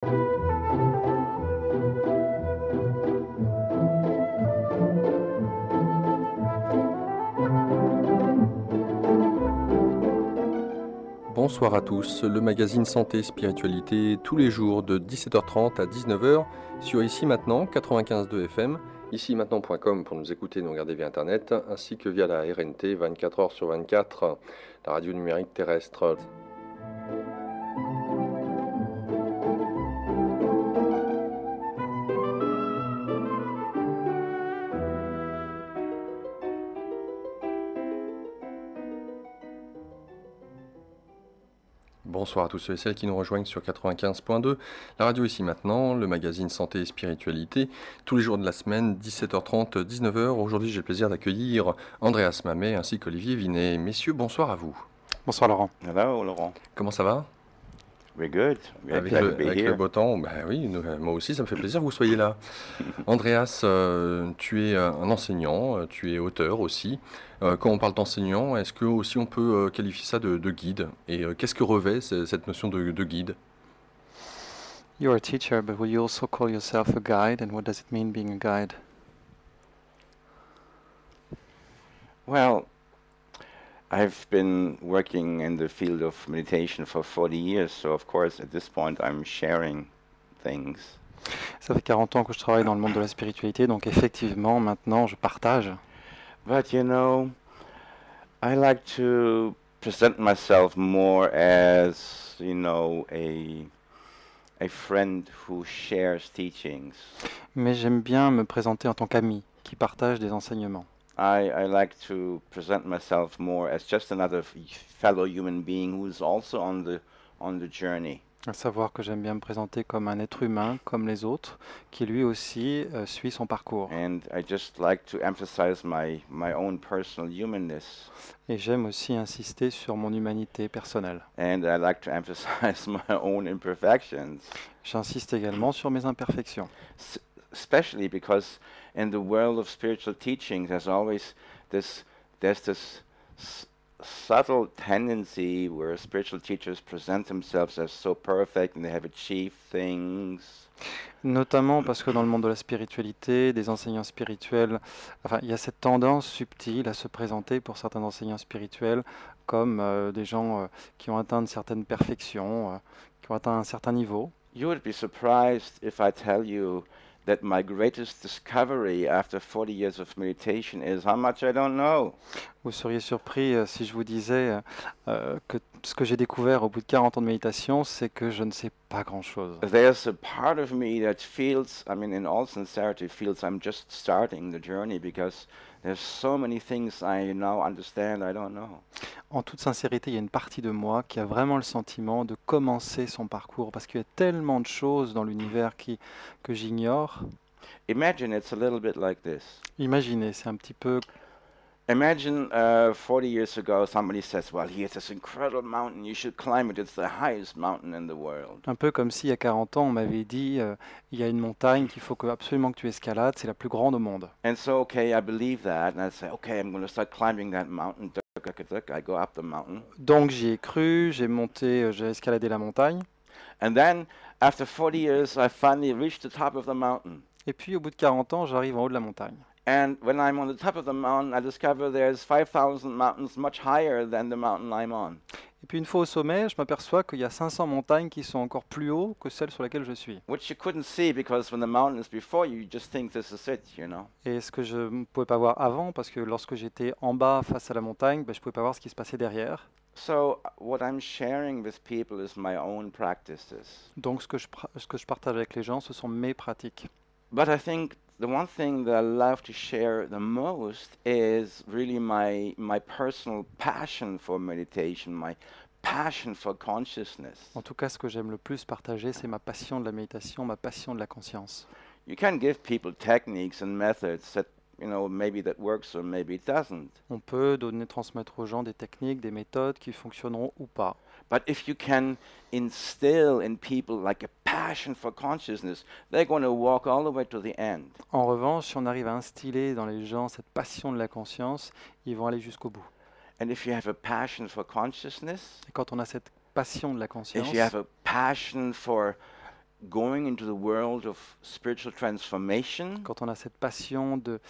Bonsoir à tous, le magazine Santé Spiritualité tous les jours de 17h30 à 19h sur Ici Maintenant 95.2 FM, ici-maintenant.com pour nous écouter et nous regarder via internet, ainsi que via la RNT 24h sur 24, la radio numérique terrestre. Bonsoir à tous ceux et celles qui nous rejoignent sur 95.2, la radio Ici Maintenant, le magazine Santé et Spiritualité, tous les jours de la semaine, 17h30, 19h. Aujourd'hui, j'ai le plaisir d'accueillir Andreas Mamet ainsi qu'Olivier Vinet. Messieurs, bonsoir à vous. Bonsoir Laurent. Hello Laurent. Comment ça va? We're good. We're Avec, glad le, to be avec here. le beau temps, ben oui, moi aussi, ça me fait plaisir que vous soyez là. Andreas, tu es un enseignant, tu es auteur aussi. Quand on parle d'enseignant, est-ce que aussi on peut qualifier ça de guide? Et qu'est-ce que revêt cette notion de guide? You're a teacher, but will you also call yourself a guide? And what does it mean being a guide? Well, I've been working in the field of meditation for 40 years, so of course at this point I'm sharing things. Ça fait 40 ans que je travaille dans le monde de la spiritualité, donc effectivement, maintenant, je partage. But you know, I like to present myself more as, you know, a friend who shares teachings. Mais j'aime bien me présenter en tant qu'ami qui partage des enseignements. I like to present myself more as just another fellow human being who's also on the journey. À savoir que j'aime bien me présenter comme un être humain, comme les autres, qui lui aussi suit son parcours. And I just like to emphasize my own personal humanness. Et j'aime aussi insister sur mon humanité personnelle. And I like to emphasize my own imperfections. J'insiste également sur mes imperfections. Especially because in the world of spiritual teaching, there's this subtle tendency where spiritual teachers present themselves as so perfect and they have achieved things. Notamment parce que dans le monde de la spiritualité, des enseignants spirituels, il y a cette tendance subtile à se présenter pour certains enseignants spirituels comme des gens qui ont atteint une certaine perfection, qui ont atteint un certain niveau. You would be surprised if I tell you that my greatest discovery after 40 years of meditation is how much I don't know. Vous seriez surpris si je vous disais que ce que j'ai découvert au bout de 40 ans de méditation, c'est que je ne sais pas grand-chose. There's a part of me that feels, I mean, in all sincerity, feels I'm just starting the journey because there's so many things I now understand I don't know. En toute sincérité, il y a une partie de moi qui a vraiment le sentiment de commencer son parcours parce qu'il y a tellement de choses dans l'univers que j'ignore. Imagine it's a little bit like this. Imaginez, c'est un petit peu... Imagine 40 years ago somebody says, well, here's this incredible mountain, you should climb it, it's the highest mountain in the world. Un peu comme si il y a 40 ans, on m'avait dit il y a une montagne qu'il faut absolument que tu escalades, c'est la plus grande au monde. And so, okay, I believe that, and I say, okay, I'm going to start climbing that mountain. I go up the mountain. Donc j'y ai cru, j'ai monté, j'ai escaladé la montagne. And then, after 40 years, I finally reached the top of the mountain. Et puis au bout de 40 ans, j'arrive en haut de la montagne. And when I'm on the top of the mountain, I discover there's 5,000 mountains much higher than the mountain I'm on. Et puis une fois au sommet, je m'aperçois qu'il y a 500 montagnes qui sont encore plus haut que celle sur laquelle je suis. Which you couldn't see because when the mountain is before you, you just think this is it, you know. Et ce que je ne pouvais pas voir avant, parce que lorsque j'étais en bas face à la montagne, je ne pouvais pas voir ce qui se passait derrière. So what I'm sharing with people is my own practices. Donc ce que je partage avec les gens, ce sont mes pratiques. But I think the one thing that I love to share the most is really my personal passion for meditation, my passion for consciousness. En tout cas, ce que j'aime le plus partager, c'est ma passion de la méditation, ma passion de la conscience. You can give people techniques and methods that, you know, maybe that works or maybe it doesn't. On peut transmettre aux gens des techniques, des méthodes qui fonctionneront ou pas. But if you can instill in people like a passion for consciousness, they're going to walk all the way to the end. En revanche, si on arrive à instiller dans les gens cette passion de la conscience, ils vont aller jusqu'au bout. And if you have a passion for consciousness, Et quand on a cette passion de la conscience, if you have a passion for going into the world of spiritual transformation, quand on a cette passion de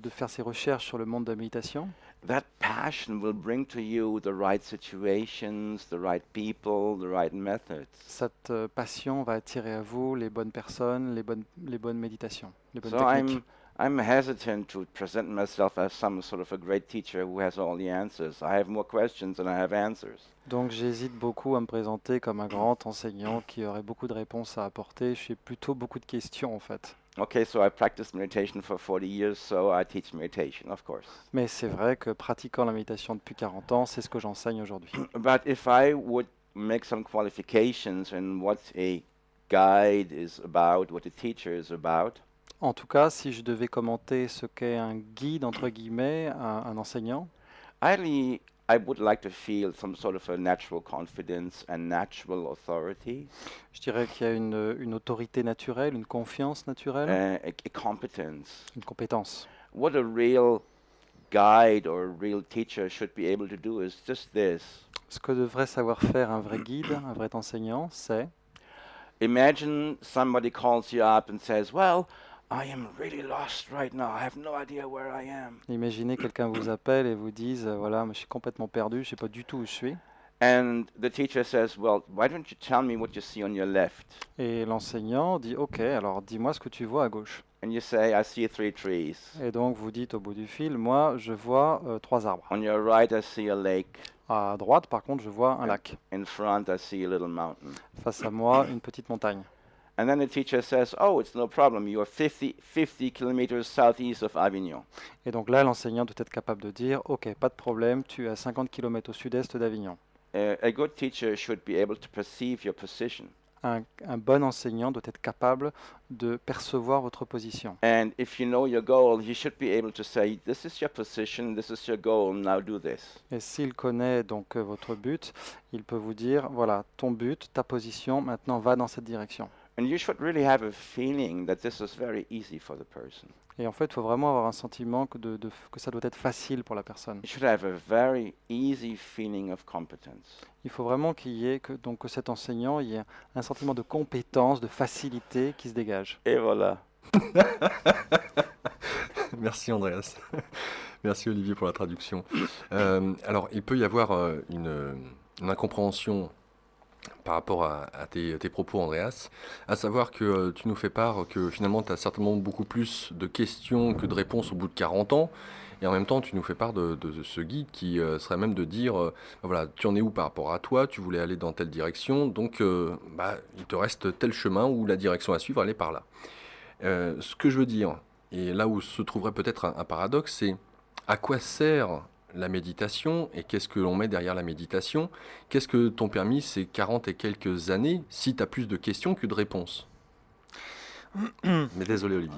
faire ses recherches sur le monde de la méditation, that passion will bring to you the right situations, the right people, the right methods. cette passion va attirer à vous les bonnes personnes, les bonnes méditations, les bonnes So techniques. I'm hesitant to present myself as some sort of a great teacher who has all the answers. I have more questions than I have answers. Donc j'hésite beaucoup à me présenter comme un grand enseignant qui aurait beaucoup de réponses à apporter. J'ai plutôt beaucoup de questions en fait. Okay, so I practiced meditation for 40 years, so I teach meditation, of course. Mais c'est vrai que pratiquant la méditation depuis 40 ans, c'est ce que j'enseigne aujourd'hui. But if I would make some qualifications in what a guide is about, what a teacher is about, En tout cas, si je devais commenter ce qu'est un guide, entre guillemets, un enseignant, I would like to feel some sort of a natural confidence and natural authority, je dirais qu'il y a une autorité naturelle, une confiance naturelle, a competence. une compétence. What a real guide or a real teacher should be able to do is just this. Ce que devrait savoir faire un vrai guide, un vrai enseignant, c'est Imagine somebody calls you up and says, well, I am really lost right now. I have no idea where I am. imaginer quelqu'un vous appelle et vous dise voilà, moi, je suis complètement perdu, je sais pas du tout où je suis. And the teacher says, well, why don't you tell me what you see on your left? Et l'enseignant dit ok, alors dis-moi ce que tu vois à gauche. And you say, I see 3 trees. Et donc vous dites au bout du fil, moi je vois 3 arbres. On your right, I see a lake. À droite, par contre, je vois un Yeah. lac. In front, I see a little mountain. Face à moi, une petite montagne. And then the teacher says, oh, it's no problem. You are 50 kilometers southeast of Avignon. Et donc là, l'enseignant doit être capable de dire ok, pas de problème, tu es à 50 km au sud-est d'Avignon. A good teacher should be able to perceive your position. Un bon enseignant doit être capable de percevoir votre position. And if you know your goal, he should be able to say, this is your position, this is your goal, now do this. Et s'il connaît donc votre but, il peut vous dire voilà, ton but, ta position, maintenant va dans cette direction. And you should really have a feeling that this is very easy for the person. Et en fait, il faut vraiment avoir un sentiment que ça doit être facile pour la personne. You should have a very easy feeling of competence. Il faut vraiment qu'il y ait que cet enseignant il y ait un sentiment de compétence, de facilité qui se dégage. Et voilà. Merci Andreas. Merci Olivier pour la traduction. Alors, il peut y avoir une incompréhension par rapport à tes propos, Andreas, à savoir que tu nous fais part que finalement tu as certainement beaucoup plus de questions que de réponses au bout de 40 ans, et en même temps tu nous fais part de ce guide qui serait même de dire, voilà, tu en es où par rapport à toi, tu voulais aller dans telle direction, donc il te reste tel chemin ou la direction à suivre, elle est par là. Ce que je veux dire, et là où se trouverait peut-être un paradoxe, c'est à quoi sert la méditation et qu'est-ce que l'on met derrière la méditation? Qu'est-ce que t'ont permis ces 40 et quelques années si tu as plus de questions que de réponses? Mais désolé Olivier.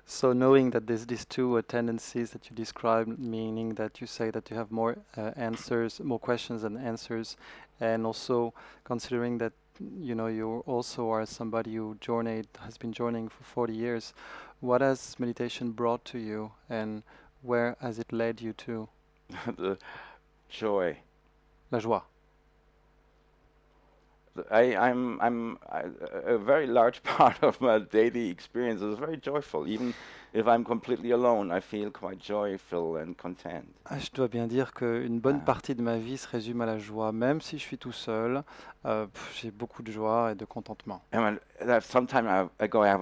So knowing that there's these two tendencies that you describe, meaning that you say that you have more answers, more questions than answers, and also considering that you also are somebody who has been journeying for 40 years, what has meditation brought to you, and where has it led you to? The joy. La joie. A very large part of my daily experience is very joyful. Even if I'm completely alone, I feel quite joyful and content. Je dois bien dire qu'une bonne partie de ma vie se résume à la joie. Même si je suis tout seul, j'ai beaucoup de joie et de contentement. And some time ago, I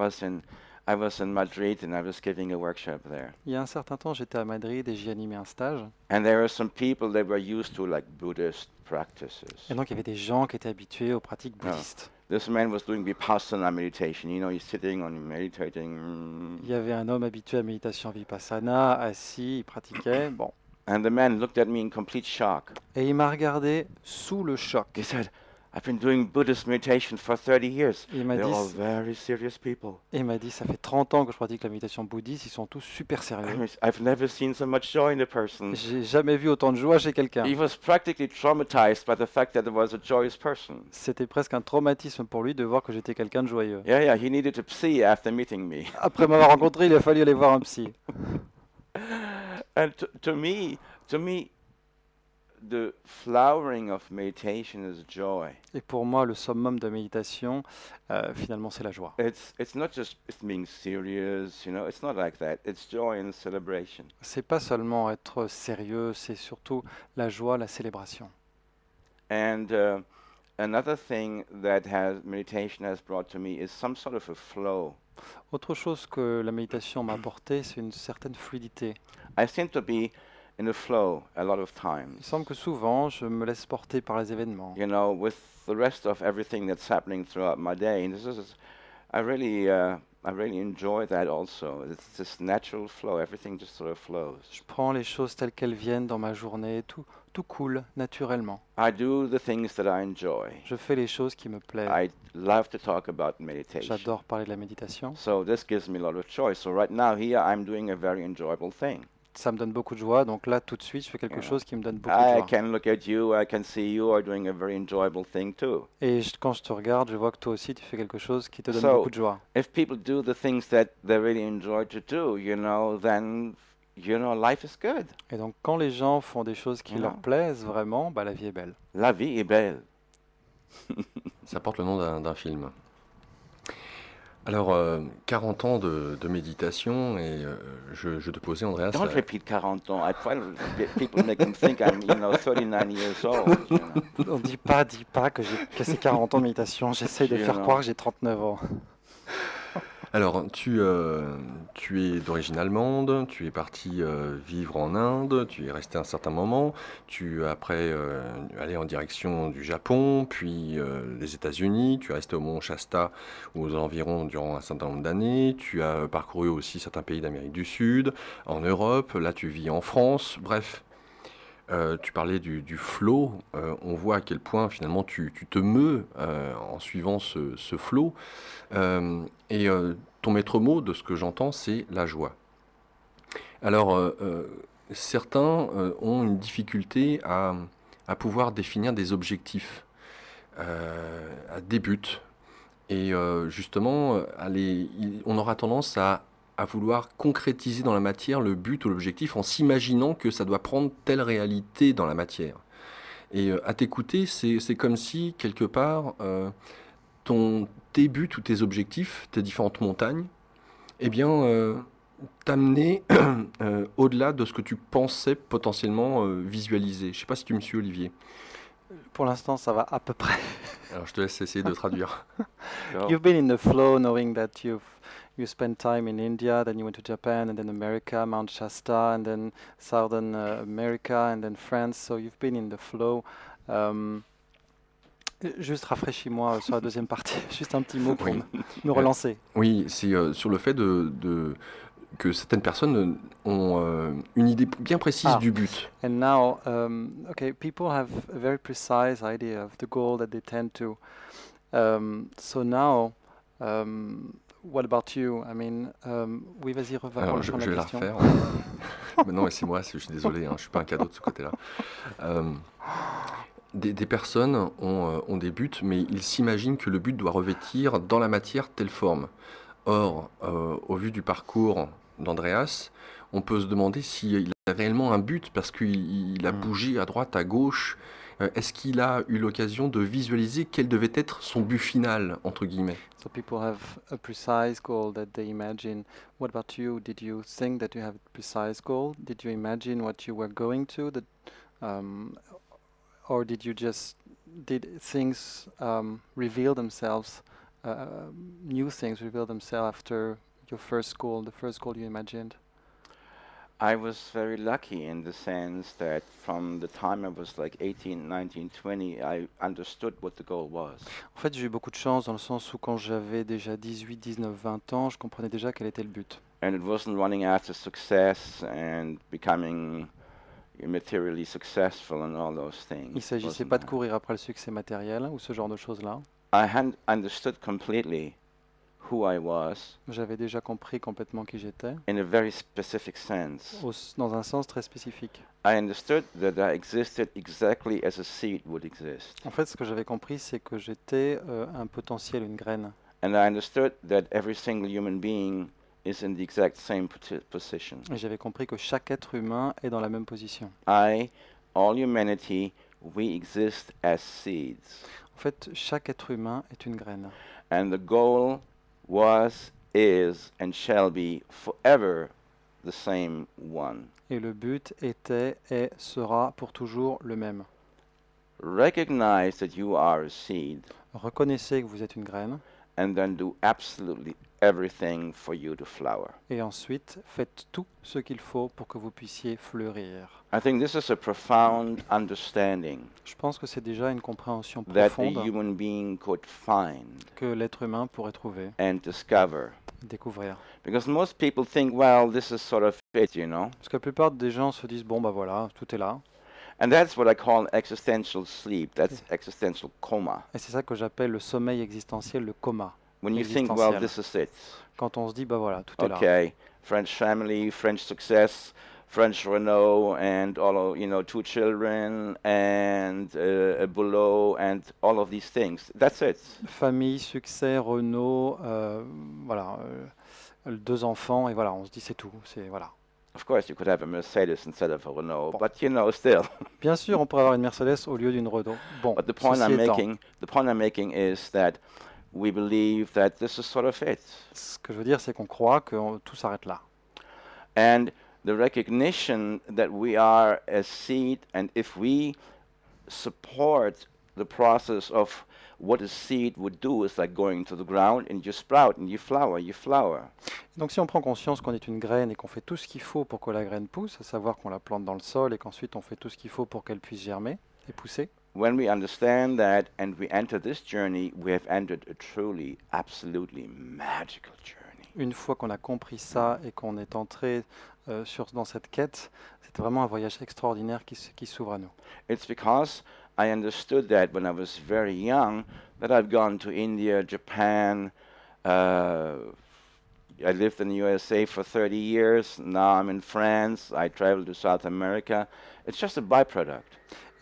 was in Madrid and I was giving a workshop there. Il y a un certain temps, j'étais à Madrid et j'y animais un stage. And there were some people that were used to like Buddhist practices. Et donc il y avait des gens qui étaient habitués aux pratiques bouddhistes. This man was doing Vipassana meditation. You know, he's sitting and meditating. Il y avait un homme habitué à la méditation vipassana, assis, il pratiquait. Bon. And the man looked at me in complete shock. Et il m'a regardé sous le choc. He said, I've been doing Buddhist meditation for 30 years. Il m'a They're all dit, very serious people. ça fait 30 ans que je pratique la méditation bouddhiste, ils sont tous super sérieux. I've never seen so much joy in a person. J'ai jamais vu autant de joie chez quelqu'un. He was practically traumatized by the fact that there was a joyous person. C'était presque un traumatisme pour lui de voir que j'étais quelqu'un de joyeux. Yeah, he needed a psy after meeting me. Après m'avoir rencontré, il a fallu aller voir un psy. And to me, the flowering of meditation is joy. Et pour moi, le summum de méditation, finalement, c'est la joie. It's not just it's being serious, you know. It's not like that. It's joy and celebration. C'est pas seulement être sérieux, c'est surtout la joie, la célébration. And another thing that meditation has brought to me is some sort of a flow. Autre chose que la méditation m'a apporté, c'est une certaine fluidité. I seem to be in a flow a lot of Il times. semble que souvent, je me laisse porter par les événements. You know, with the rest of everything that's happening throughout my day, and I really enjoy that also. It's this natural flow. Everything just sort of flows. Je prends les choses telles qu'elles viennent dans ma journée, tout coule naturellement. I do the things that I enjoy. Je fais les choses qui me plaisent. I love to talk about meditation. J'adore parler de la méditation. So this gives me a lot of choice. So right now here I'm doing a very enjoyable thing. Ça me donne beaucoup de joie, donc là, tout de suite, je fais quelque Voilà. chose qui me donne beaucoup de I joie. can look at you, I can see you are doing a very enjoyable thing too. Et quand je te regarde, je vois que toi aussi, tu fais quelque chose qui te donne So- beaucoup de joie. If people do the things that they really enjoy to do, then life is good. Et donc, quand les gens font des choses qui Voilà. leur plaisent vraiment, bah, la vie est belle. La vie est belle. Ça porte le nom d'un film. Alors, 40 ans de méditation, et je te posais, Andreas, Don't repeat 40 ans. I try to people make them think I'm, 39 years old. On dit pas que c'est 40 ans de méditation. J'essaye de You faire know. croire que j'ai 39 ans. Alors, tu es d'origine allemande, tu es parti vivre en Inde, tu y es resté un certain moment, tu es après allé en direction du Japon, puis les États-Unis, tu es resté au Mont Shasta aux environs durant un certain nombre d'années, tu as parcouru aussi certains pays d'Amérique du Sud, en Europe, là tu vis en France, bref. Tu parlais du flow, on voit à quel point finalement tu te meus en suivant ce flow. Et ton maître mot, de ce que j'entends, c'est la joie. Alors, certains ont une difficulté à pouvoir définir des objectifs, des buts. Et justement, on aura tendance à vouloir concrétiser dans la matière le but ou l'objectif en s'imaginant que ça doit prendre telle réalité dans la matière. Et à t'écouter, c'est comme si, quelque part, tes buts ou tes objectifs, tes différentes montagnes, eh bien, t'amenaient au-delà de ce que tu pensais potentiellement visualiser. Je ne sais pas si tu me suis, Olivier. Pour l'instant, ça va à peu près. Alors, je te laisse essayer de traduire. So, You've been in the flow, knowing that you spent time in India, then you went to Japan, and then America, Mount Shasta, and then Southern America, and then France. So you've been in the flow. Juste rafraîchis-moi sur la deuxième partie. Juste un petit mot pour Oui. me relancer. Oui, c'est sur le fait que certaines personnes ont une idée bien précise Ah. du but. And now, okay, people have a very precise idea of the goal that they tend to. So now, what about you? I mean, oui, vas-y, va Alors, reprendre je vais la question. refaire. Mais non, mais c'est moi, je suis désolé, hein, je ne suis pas un cadeau de ce côté-là. Des personnes ont des buts, mais ils s'imaginent que le but doit revêtir dans la matière telle forme. Or, au vu du parcours d'Andreas, on peut se demander s'il a réellement un but, parce qu'il a bougé à droite, à gauche. Est-ce qu'il a eu l'occasion de visualiser quel devait être son but final, entre guillemets? So people have a precise goal that they imagine. What about you? Did you think that you have a precise goal? Did you imagine what you were going to? Or did things reveal themselves? New things reveal themselves after your first goal, the first goal you imagined. I was very lucky in the sense that from the time I was like 18, 19, 20, I understood what the goal was. En fait, j'ai eu beaucoup de chance dans le sens où quand j'avais déjà 18, 19, 20 ans, je comprenais déjà quel était le but. And it wasn't running after success and becoming materially successful and all those things. Il ne s'agissait Wasn't pas de that. courir après le succès matériel ou ce genre de choses-là. I had understood completely who I was J'avais déjà compris complètement qui j'étais, in a very specific sense. dans un sens très spécifique. I understood that I existed exactly as a seed would exist. En fait, ce que j'avais compris, c'est que j'étais un potentiel, une graine. And I understood that every single human being is in the exact same position. Et j'avais compris que chaque être humain est dans la même position. I all humanity, we exist as seeds. En fait, chaque être humain est une graine. And the goal was, is, and shall be forever the same one. Et le but était et sera pour toujours le même. Recognize that you are a seed, Reconnaissez que vous êtes une graine and then do absolutely everything for you to flower. et ensuite faites tout ce qu'il faut pour que vous puissiez fleurir. I think this is a profound understanding Je pense que c'est déjà une compréhension that a profonde human being could find que l'être humain pourrait trouver, and discover. découvrir. Because most people think, well, this is sort of it, you know? Parce que la plupart des gens se disent, bon bah voilà, tout est là. And that's what I call existential sleep. That's existential coma. Et c'est ça que j'appelle le sommeil existentiel, le coma. When you think, well, Existentiel. this is it. Quand on se dit, bah voilà, tout est là. Okay, French family, French success, French Renault, and all of, 2 children, and a boulot, and all of these things. That's it. Famille, succès, Renault, voilà, 2 enfants, et voilà, on se dit c'est tout. C'est, voilà. Of course, you could have a Mercedes instead of a Renault, Bon. but still. Bien sûr, on pourrait avoir une Mercedes au lieu d'une Renault. Bon, But the point ceci étant, the point I'm making is that we believe that this is sort of it. ce que je veux dire, c'est qu'on croit que tout s'arrête là. And the recognition that we are a seed, and if we support the process of what a seed would do, is like going to the ground and you sprout and you flower, Donc si on prend conscience qu'on est une graine et qu'on fait tout ce qu'il faut pour que la graine pousse, à savoir qu'on la plante dans le sol et qu'ensuite on fait tout ce qu'il faut pour qu'elle puisse germer et pousser, When we understand that and we enter this journey, we have entered a truly, absolutely magical journey. une fois qu'on a compris ça et qu'on est entré dans cette quête, c'est vraiment un voyage extraordinaire qui s'ouvre à nous. It's because I understood that when I was very young, that I've gone to India, Japan, I lived in the USA for 30 years, now I'm in France, I travel to South America. It's just a byproduct.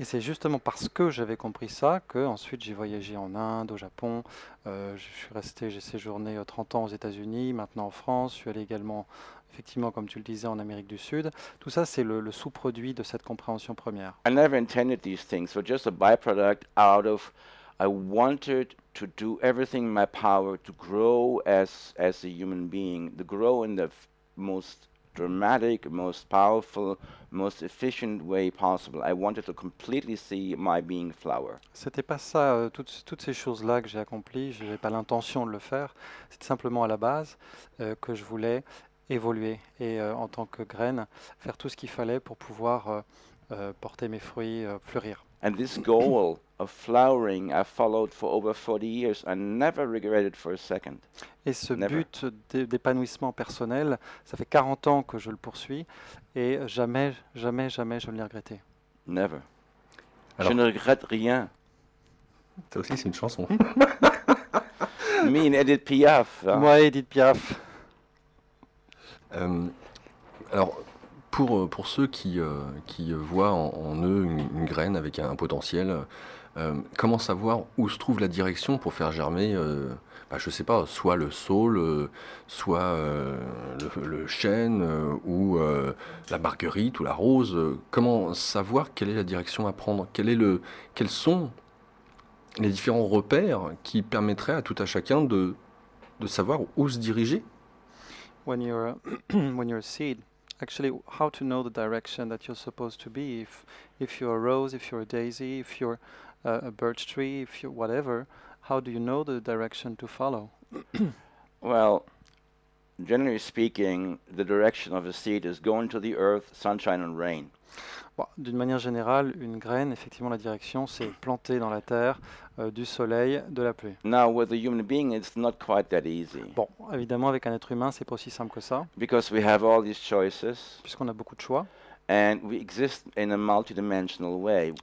Et c'est justement parce que j'avais compris ça que ensuite j'ai voyagé en Inde, au Japon, j'ai séjourné 30 ans aux États-Unis, maintenant en France, je suis allé également, effectivement, comme tu le disais, en Amérique du Sud. Tout ça, c'est le sous-produit de cette compréhension première. I never intended these things, but just a byproduct out of, I wanted to do everything in my power to grow as a human being, to grow in the most dramatic, most powerful, most efficient way possible. I wanted to completely see my being flower. C'était pas ça, toutes ces choses-là que j'ai accomplies, je n'avais pas l'intention de le faire. C'était simplement à la base que je voulais évoluer et en tant que graine, faire tout ce qu'il fallait pour pouvoir porter mes fruits, fleurir. And this goal of flowering I followed for over 40 years. I never regretted for a second. Et ce Never. but d'épanouissement personnel, ça fait 40 ans que je le poursuis et jamais, jamais, jamais je ne l'ai regretté. Never. Alors- Je ne regrette rien. Ça aussi, c'est une chanson. Me and Edith Piaf. hein. Moi, Edith Piaf. Alors, pour ceux qui voient en eux une graine avec un potentiel, comment savoir où se trouve la direction pour faire germer, je sais pas, soit le saule, soit le chêne, ou la marguerite ou la rose. Comment savoir quelle est la direction à prendre? Quels sont les différents repères qui permettraient à tout à chacun de savoir où se diriger? When you're when you're a seed, actually, how to know the direction that you're supposed to be? If you're a rose, if you're a daisy, if you're a birch tree, if you're whatever, how do you know the direction to follow? Well, generally speaking, the direction of a seed is going to the earth, sunshine and rain. Bon, d'une manière générale, une graine, effectivement, la direction, c'est planter dans la terre, du soleil, de la pluie. Now, with a human being, it's not quite that easy Bon, évidemment, avec un être humain, c'est pas aussi simple que ça, because we have all these choices puisqu'on a beaucoup de choix. and we exist in a multidimensional way.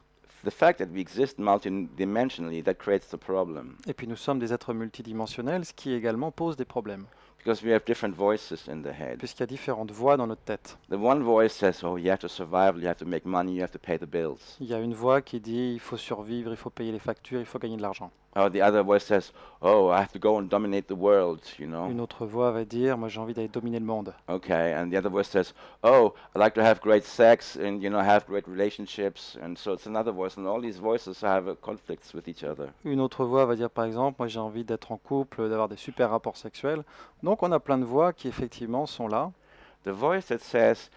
The fact that we exist multidimensionally, that creates the problem Et puis nous sommes des êtres multidimensionnels, ce qui également pose des problèmes, because we have different voices in the head. puisqu'il y a différentes voix dans notre tête. The one voice says, oh, you have to survive, you have to make money, you have to pay the bills. Il y a une voix qui dit il faut survivre, il faut payer les factures, il faut gagner de l'argent. Or the other voice says, "Oh, I have to go and dominate the world," you know. Une autre voix va dire, moi j'ai envie d'aller dominer le monde. Okay, and the other voice says, "Oh, I like to have great sex and have great relationships," and so it's another voice, and all these voices have conflicts with each other. Une autre voix va dire par exemple, moi j'ai envie d'être en couple, d'avoir des super rapports sexuels. Donc on a plein de voix qui effectivement sont là. The voice that says,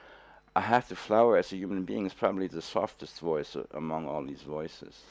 "I have to flower as a human being," is probably the softest voice among all these voices.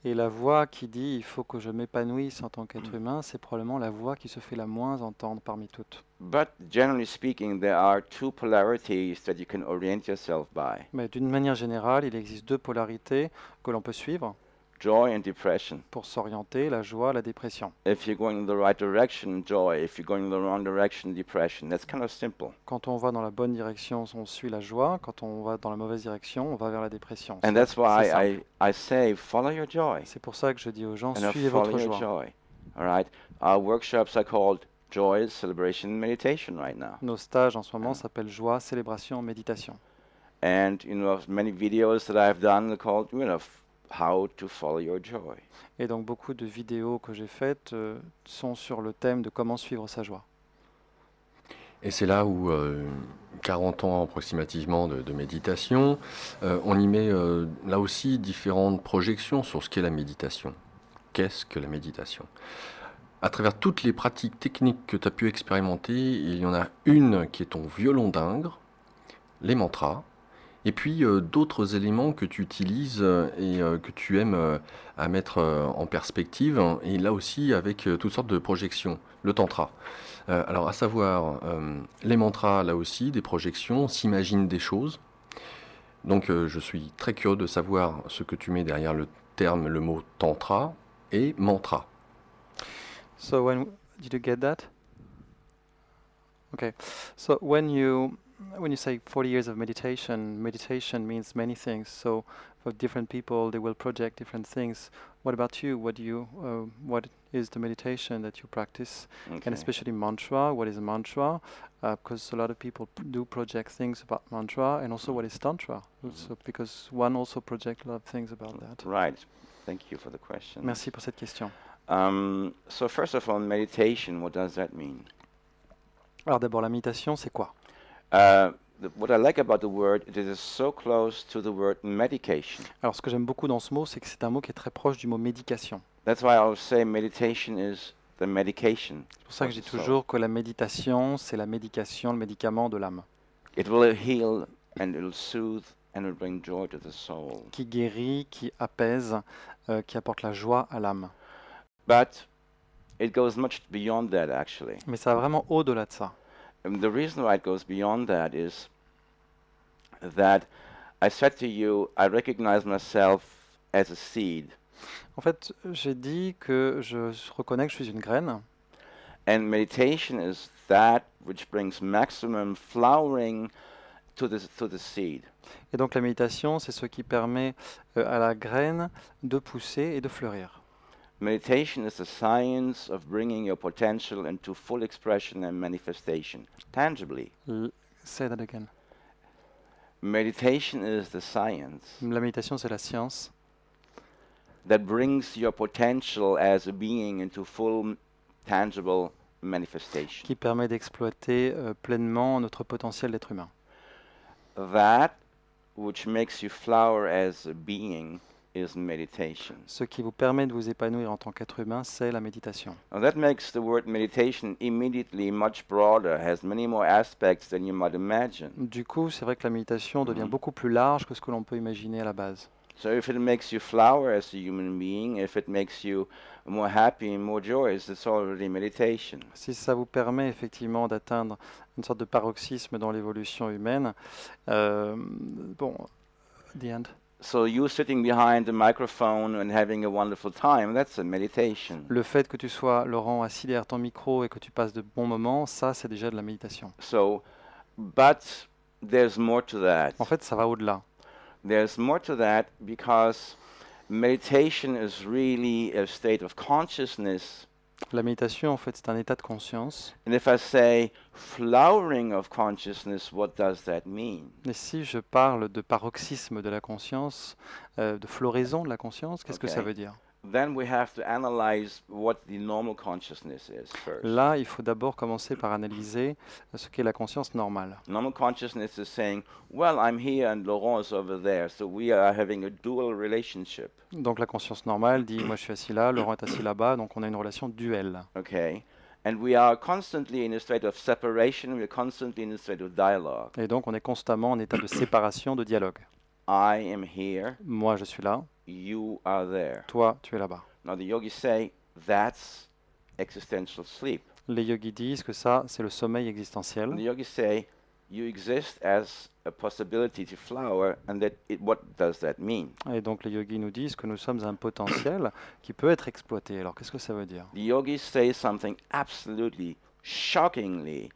Et la voix qui dit il faut que je m'épanouisse en tant qu'être humain, c'est probablement la voix qui se fait la moins entendre parmi toutes. But generally speaking, there are two polarities that you can orient yourself by: Mais d'une manière générale, il existe deux polarités que l'on peut suivre joy and depression. pour s'orienter, la joie, la dépression. If you're going in the right direction, joy. If you're going in the wrong direction, depression. That's kind of simple. Quand on va dans la bonne direction, on suit la joie. Quand on va dans la mauvaise direction, on va vers la dépression. And C'est that's why simple. I say, follow your joy. C'est pour ça que je dis aux gens, And suivez follow votre your joie. joy. All right. Our workshops are called Joy, Celebration, and Meditation right now. Nos stages en ce moment s'appellent joie, célébration, méditation. And many videos that I've done are called, how to follow your joy. Et donc beaucoup de vidéos que j'ai faites sont sur le thème de comment suivre sa joie. Et c'est là où 40 ans approximativement de méditation, on y met là aussi différentes projections sur ce qu'est la méditation. Qu'est-ce que la méditation? À travers toutes les pratiques techniques que tu as pu expérimenter, il y en a une qui est ton violon d'Ingres, les mantras, et puis d'autres éléments que tu utilises et que tu aimes à mettre en perspective, et là aussi avec toutes sortes de projections, le tantra. Alors à savoir, les mantras, là aussi, des projections, on s'imagine des choses. Donc je suis très curieux de savoir ce que tu mets derrière le terme, le mot tantra et mantra. So did you get that? Okay. So when you say 40 years of meditation, meditation means many things. So for different people, they will project different things. What about you? What is the meditation that you practice? Okay. And especially mantra. What is a mantra? Because a lot of people do project things about mantra, and also what is tantra? So because one also projects a lot of things about that. Right. Thank you for the question. Merci pour cette question. So first of all, meditation, what does that mean? Alors d'abord, la méditation, c'est quoi? What I like about the word, it is so close to the word medication. Alors ce que j'aime beaucoup dans ce mot, c'est que c'est un mot qui est très proche du mot médication. That's why I always say meditation is the medication. C'est pour ça que of je dis the soul. toujours que la méditation, c'est la médication, le médicament de l'âme, It will heal and it will soothe and it will bring joy to the soul. qui guérit, qui apaise, qui apporte la joie à l'âme. But it goes much beyond that, actually. Mais ça va vraiment au-delà de ça. The reason why it goes beyond that is that I said to you, I recognize myself as a seed. En fait, j'ai dit que je reconnais que je suis une graine, And meditation is that which brings maximum flowering to the seed. et donc la méditation, c'est ce qui permet à la graine de pousser et de fleurir. Meditation is the science of bringing your potential into full expression and manifestation, tangibly. Say that again. Meditation is the science La méditation, c'est la science that brings your potential as a being into full tangible manifestation. qui permet d'exploiter pleinement notre potentiel d'être humain. That which makes you flower as a being is meditation. Ce qui vous permet de vous épanouir en tant qu'être humain, c'est la méditation. Now that makes the word meditation immediately much broader, has many more aspects than you might imagine. Du coup, c'est vrai que la méditation devient beaucoup plus large que ce que l'on peut imaginer à la base. So if it makes you flower as a human being, if it makes you more happy and more joyous, it's already meditation. Si ça vous permet effectivement d'atteindre une sorte de paroxysme dans l'évolution humaine, bon, the end. So you sitting behind the microphone and having a wonderful time, that's a meditation. Le fait que tu sois, Laurent, assis derrière ton micro et que tu passes de bons moments, ça, c'est déjà de la méditation. So, but there's more to that. En fait, ça va au-delà. There's more to that because meditation is really a state of consciousness. La méditation, en fait, c'est un état de conscience. And if I say flowering of consciousness, what does that mean? Et si je parle de paroxysme de la conscience, de floraison de la conscience, qu'est-ce que ça Okay. veut dire? then we have to analyze what the normal consciousness is first. Là, il faut d'abord commencer par analyser ce qu'est la conscience normale. Normal consciousness is saying, well, I'm here and Laurent is over there, so we are having a dual relationship. Donc la conscience normale dit, moi je suis assis là, Laurent est assis là-bas, donc on a une relation duelle. Okay? And we are constantly in a state of separation, we are constantly in a state of dialogue. Et donc on est constamment en état de séparation, de dialogue. I am here, Moi je suis là, you are there. toi tu es là-bas. Now the yogis say that's existential sleep. Les yogis disent que ça, c'est le sommeil existentiel. And the yogis say you exist as a possibility to flower, and what does that mean? Et donc les yogis nous disent que nous sommes un potentiel qui peut être exploité. Alors qu'est-ce que ça veut dire? The yogis say something absolutely, shockingly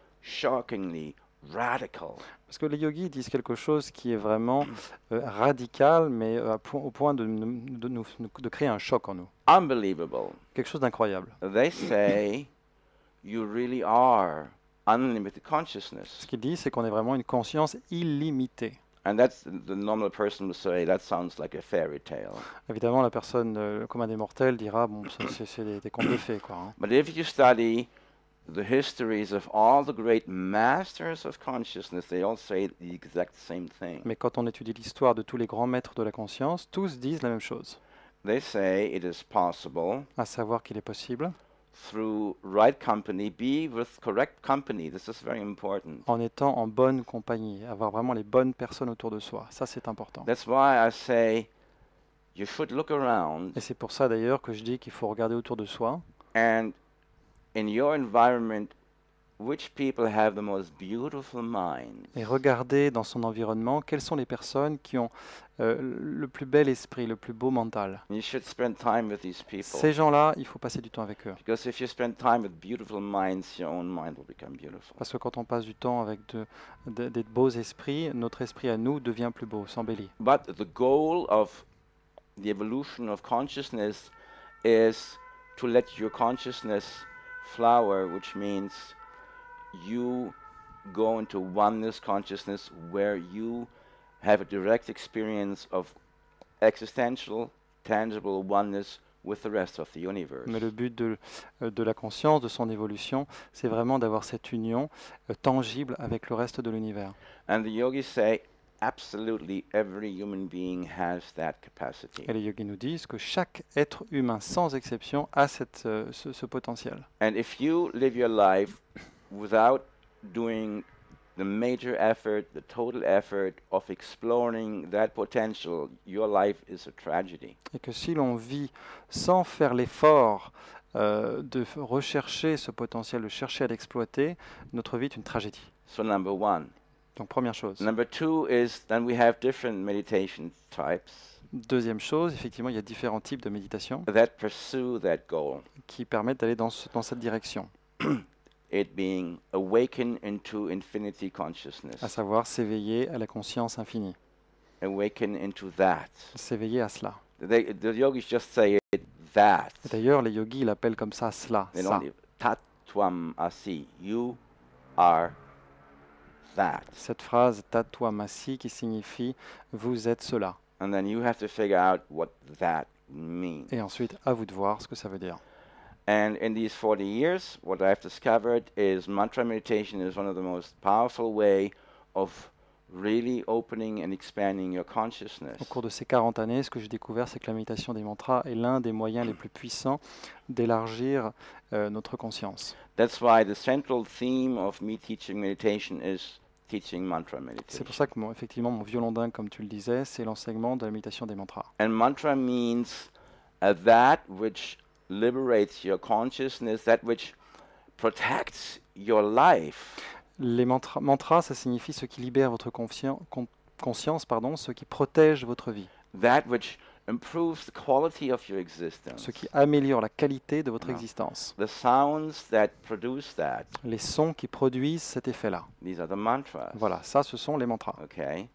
radical. Parce que les yogis disent quelque chose qui est vraiment radical, mais au point de créer un choc en nous. Unbelievable. Quelque chose d'incroyable. They say you really are unlimited consciousness. Ce qu'ils disent, c'est qu'on est vraiment une conscience illimitée. And that's the normal person will say that sounds like a fairy tale. Évidemment, la personne commun des mortels dira, bon, c'est des contes de fées, quoi. Hein. But if you study the histories of all the great masters of consciousness, they all say the exact same thing. Mais quand on étudie l'histoire de tous les grands maîtres de la conscience, tous disent la même chose. They say it is possible À savoir qu'il est possible, through right company, be with correct company. This is very important. en étant en bonne compagnie, avoir vraiment les bonnes personnes autour de soi. Ça, c'est important. That's why I say you should look around Et c'est pour ça d'ailleurs que je dis qu'il faut regarder autour de soi. and in your environment, which people have the most beautiful minds? Et regarder dans son environnement quelles sont les personnes qui ont le plus bel esprit, le plus beau mental. You should spend time with these people. Ces gens-là, il faut passer du temps avec eux. Because if you spend time with beautiful minds, your own mind will become beautiful. Parce que quand on passe du temps avec des beaux esprits, notre esprit à nous devient plus beau, s'embellit. But the goal of the evolution of consciousness is to let your consciousness flower, which means you go into oneness consciousness where you have a direct experience of existential, tangible oneness with the rest of the universe. Mais le but de la conscience, de son évolution, c'est vraiment d'avoir cette union tangible avec le reste de l'univers. And the yogis say absolutely every human being has that capacity. Et les yogis nous disent que chaque être humain, sans exception, a ce potentiel. And if you live your life without doing the major effort, the total effort of exploring that potential, your life is a tragedy. Et que si l'on vit sans faire l'effort de rechercher ce potentiel, de chercher à l'exploiter, notre vie est une tragédie. So number one. Donc première chose. Number two is then we have different meditation types Deuxième chose, effectivement, il y a différents types de méditation that pursue that goal. qui permettent d'aller dans cette direction, It being awaken into infinity à consciousness. savoir s'éveiller à la conscience infinie, Awaken into that. s'éveiller à cela. The yogis just say it, that. Et d'ailleurs, les yogis l'appellent comme ça, cela, They ça. don't leave. Tat tvam asi. You are that. Cette phrase Tatwamasi qui signifie vous êtes cela. And then you have to figure out what that means. Et ensuite, à vous de voir ce que ça veut dire. And in these 40 years, what I've discovered is mantra meditation is one of the most powerful way of really opening and expanding your consciousness. Au cours de ces 40 années, ce que j'ai découvert, c'est que la méditation des mantras est l'un des moyens les plus puissants d'élargir notre conscience. That's why the central theme of me teaching meditation is teaching mantra C'est meditation. pour ça que effectivement, mon violon dingue, comme tu le disais, c'est l'enseignement de la méditation des mantras. And mantra means that which liberates your consciousness, that which protects your life. Les mantras, ça signifie ce qui libère votre conscience, ce qui protège votre vie, That which improves the quality of your existence. ce qui améliore la qualité de votre Ah. existence. The sounds that produce that, Les sons qui produisent cet effet-là. these are the mantras. Voilà, ça, ce sont les mantras. Okay.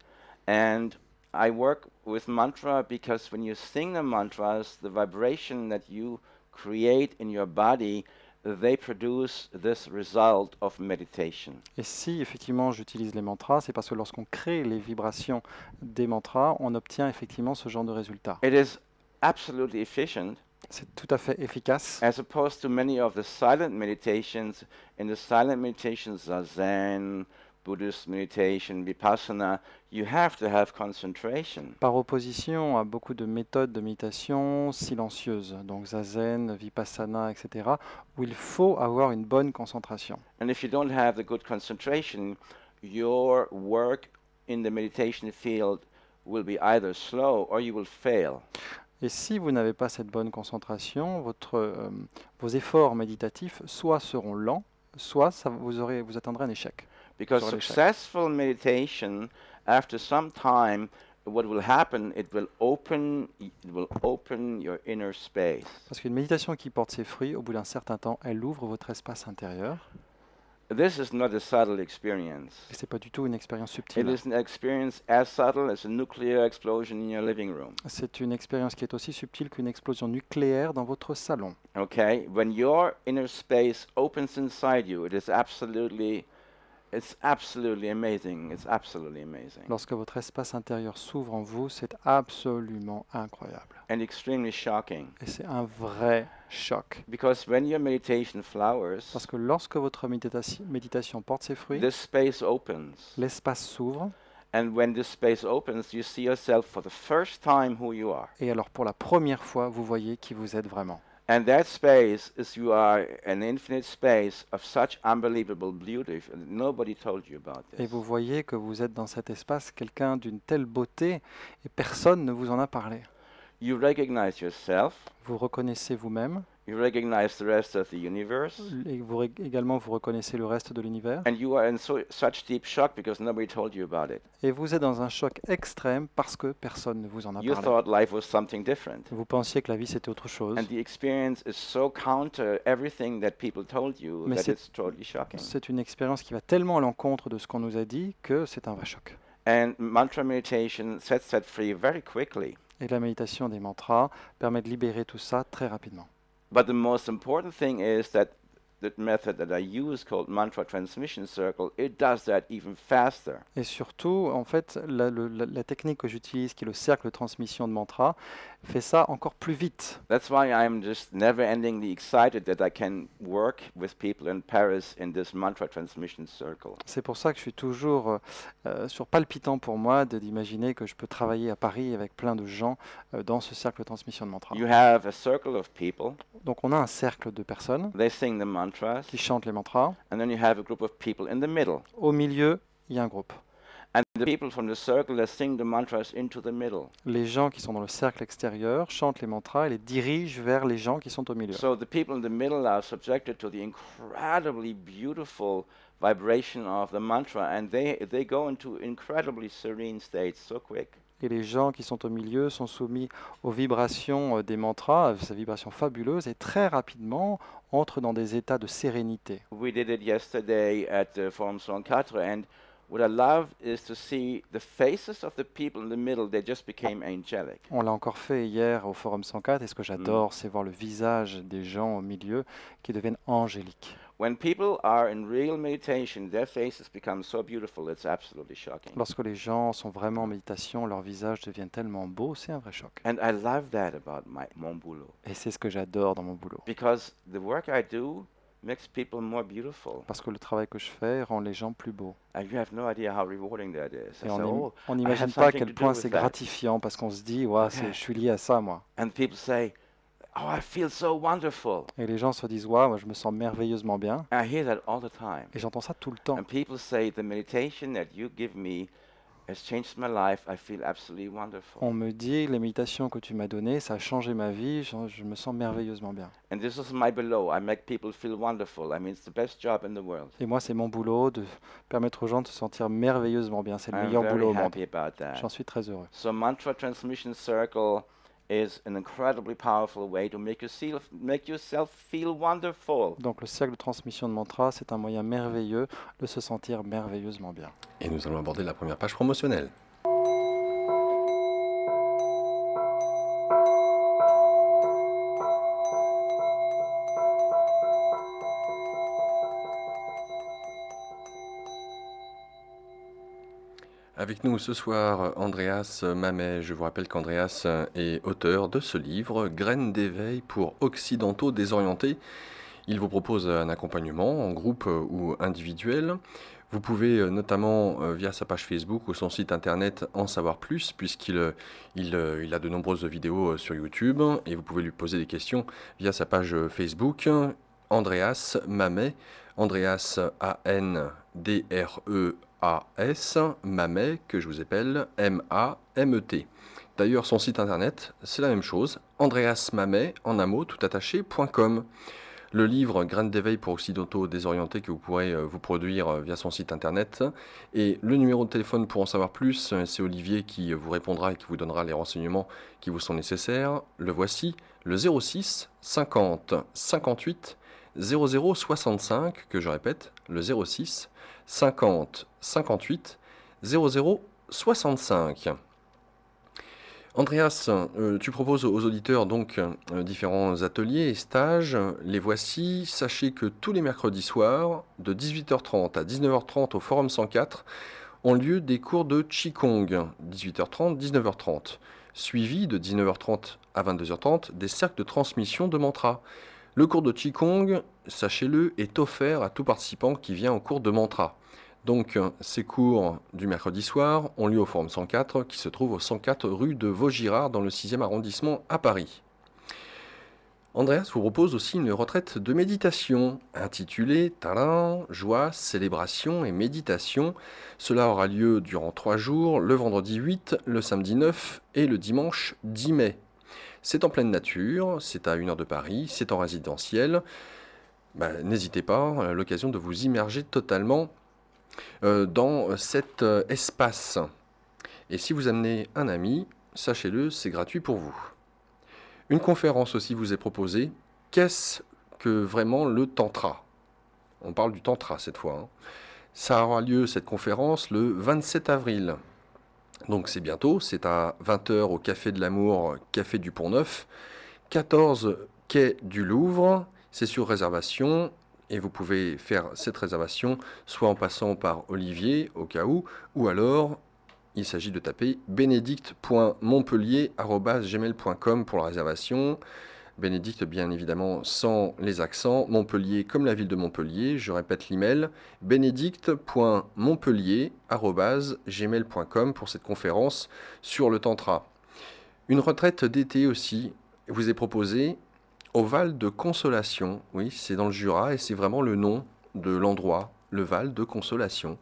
And I work with mantra because when you sing the mantras, the vibration that you create in your body, they produce this result of meditation. Et si effectivement j'utilise les mantras, c'est parce que lorsqu'on crée les vibrations des mantras, on obtient effectivement ce genre de résultat. It is absolutely efficient. C'est tout à fait efficace. As opposed to many of the silent meditations. In the silent meditations, Zazen, Buddhist meditation, Vipassana, you have to have concentration. Par opposition à beaucoup de méthodes de méditation silencieuses, donc zazen, vipassana, etc., où il faut avoir une bonne concentration. And if you don't have the good concentration, your work in the meditation field will be either slow or you will fail. Et si vous n'avez pas cette bonne concentration, vos efforts méditatifs soit seront lents, soit vous atteindrez un échec. Because Sur l'échec. successful meditation, after some time, what will happen, it will open your inner space. Parce qu'une méditation qui porte ses fruits, au bout d'un certain temps, elle ouvre votre espace intérieur. This is not a subtle experience. Et c'est pas du tout une expérience It subtile. is an experience as subtle as a nuclear explosion in your living room. C'est une expérience qui est aussi subtile qu'une explosion nucléaire dans votre salon. Okay? When your inner space opens inside you, it's absolutely amazing. It's absolutely amazing. Lorsque votre espace intérieur s'ouvre en vous, c'est absolument incroyable. And extremely shocking. Et c'est un vrai choc. Because when your meditation flowers, Parce que lorsque votre méditation porte ses fruits, this space opens. l'espace s'ouvre. And when this space opens, you see yourself for the first time who you are. Et alors pour la première fois, vous voyez qui vous êtes vraiment. And that space is you are an infinite space of such unbelievable beauty. Nobody told you about Et this. vous voyez que vous êtes dans cet espace quelqu'un d'une telle beauté et personne ne vous en a parlé. You recognize yourself. Vous reconnaissez vous-même You recognize the rest of the universe. et également vous reconnaissez le reste de l'univers. And you are in such deep shock because nobody told you about it. Et vous êtes dans un choc extrême parce que personne ne vous en a You parlé. thought life was something different. Vous pensiez que la vie c'était autre chose. And the experience is so counter everything that people told you Mais that c'est- it's totally shocking. C'est une expérience qui va tellement à l'encontre de ce qu'on nous a dit que c'est un vrai choc. And mantra meditation sets that free very quickly. Et la méditation des mantras permet de libérer tout ça très rapidement. But the most important thing is that the method that I use called mantra transmission circle, it does that even faster. Et surtout, en fait, la technique que j'utilise, qui est le cercle de transmission de mantra, fait ça encore plus vite. That's why I'm just never endingly excited that I can work with people in Paris in this mantra transmission circle. C'est pour ça que je suis toujours palpitant pour moi d'imaginer que je peux travailler à Paris avec plein de gens dans ce cercle de transmission de mantra. You have a circle of people, Donc on a un cercle de personnes they sing the mantras, qui chantent les mantras. and then you have a group of people in the middle. Au milieu, il y a un groupe. And the people from the circle, they sing the mantras into the middle. Les gens qui sont dans le cercle extérieur chantent les mantras et les dirigent vers les gens qui sont au milieu. So the people in the middle are subjected to the incredibly beautiful vibration of the mantra, and they go into incredibly serene states so quick. Et les gens qui sont au milieu sont soumis aux vibrations des mantras, ces vibrations fabuleuses, et très rapidement entrent dans des états de sérénité. We did it yesterday at the Forum Sankara, and what I love is to see the faces of the people in the middle, they just became angelic. On l'a encore fait hier au Forum 104, et ce que j'adore, c'est voir le visage des gens au milieu qui deviennent angéliques. When people are in real meditation, their faces become so beautiful, it's absolutely shocking. Lorsque les gens sont vraiment en méditation, leurs visages deviennent tellement beaux, c'est un vrai choc. And I love that about mon boulot, Et c'est ce que j'adore dans mon boulot. because the work I do makes people more beautiful. Parce que le travail que je fais rend les gens plus beaux. And you have no idea how rewarding that is. I Et say, oh, on I n'imagine have pas à something quel to do point with c'est that. gratifiant parce qu'on se dit, ouais, je suis lié à ça, moi. And people say, oh, I feel so wonderful. Et les gens se disent, ouais, moi je me sens merveilleusement bien. I hear that all the time. Et j'entends ça tout le temps. And people say, the meditation that you give me has changed my life. I feel absolutely wonderful. On me dit, les méditations que tu m'as données, ça a changé ma vie, je me sens merveilleusement bien. And this is my below. I make people feel wonderful. I mean, it's the best job in the world. Et moi, c'est mon boulot de permettre aux gens de se sentir merveilleusement bien. C'est le I'm meilleur very boulot au monde. happy about that. J'en suis très heureux. So mantra transmission circle is an incredibly powerful way to make yourself feel wonderful. Donc le cercle de transmission de mantra, c'est un moyen merveilleux de se sentir merveilleusement bien. Et nous allons aborder la première page promotionnelle. Avec nous ce soir, Andreas Mamet. Je vous rappelle qu'Andreas est auteur de ce livre, Graines d'éveil pour occidentaux désorientés. Il vous propose un accompagnement en groupe ou individuel. Vous pouvez notamment via sa page Facebook ou son site internet en savoir plus, puisqu'il a de nombreuses vidéos sur YouTube, et vous pouvez lui poser des questions via sa page Facebook, Andreas Mamet, Andreas A-N-D-R-E-A-S, Mamet, que je vous appelle M-A-M-E-T. D'ailleurs, son site internet, c'est la même chose, andreasmamet, en un mot, tout attaché.com. Le livre Graines d'éveil pour occidentaux désorientés que vous pourrez vous produire via son site internet. Et le numéro de téléphone pour en savoir plus, c'est Olivier qui vous répondra et qui vous donnera les renseignements qui vous sont nécessaires. Le voici, le 06 50 58 00 65, que je répète, le 06 50 58 00 65. Andreas, tu proposes aux auditeurs donc différents ateliers et stages. Les voici. Sachez que tous les mercredis soirs, de 18h30 à 19h30 au Forum 104, ont lieu des cours de Qigong, 18h30, 19h30, suivis de 19h30 à 22h30 des cercles de transmission de mantras. Le cours de Qigong, sachez-le, est offert à tout participant qui vient au cours de mantra. Donc, ces cours du mercredi soir ont lieu au Forum 104, qui se trouve au 104 rue de Vaugirard, dans le 6e arrondissement à Paris. Andreas vous propose aussi une retraite de méditation, intitulée Talent, joie, célébration et méditation. Cela aura lieu durant 3 jours, le vendredi 8, le samedi 9 et le dimanche 10 mai. C'est en pleine nature, c'est à 1 heure de Paris, c'est en résidentiel. N'hésitez pas, à l'occasion de vous immerger totalement dans cet espace. Et si vous amenez un ami, sachez-le, c'est gratuit pour vous. Une conférence aussi vous est proposée. Qu'est-ce que vraiment le tantra? On parle du tantra cette fois. Ça aura lieu, cette conférence, le 27 avril. Donc c'est bientôt, c'est à 20h au Café de l'Amour, Café du Pont-Neuf, 14 quai du Louvre. C'est sur réservation. Et vous pouvez faire cette réservation soit en passant par Olivier, au cas où, ou alors il s'agit de taper benedict.montpellier@gmail.com pour la réservation. Bénédicte, bien évidemment, sans les accents. Montpellier comme la ville de Montpellier. Je répète l'email, benedict.montpellier@gmail.com pour cette conférence sur le Tantra. Une retraite d'été aussi vous est proposée au Val de Consolation. Oui, c'est dans le Jura et c'est vraiment le nom de l'endroit, le Val de Consolation.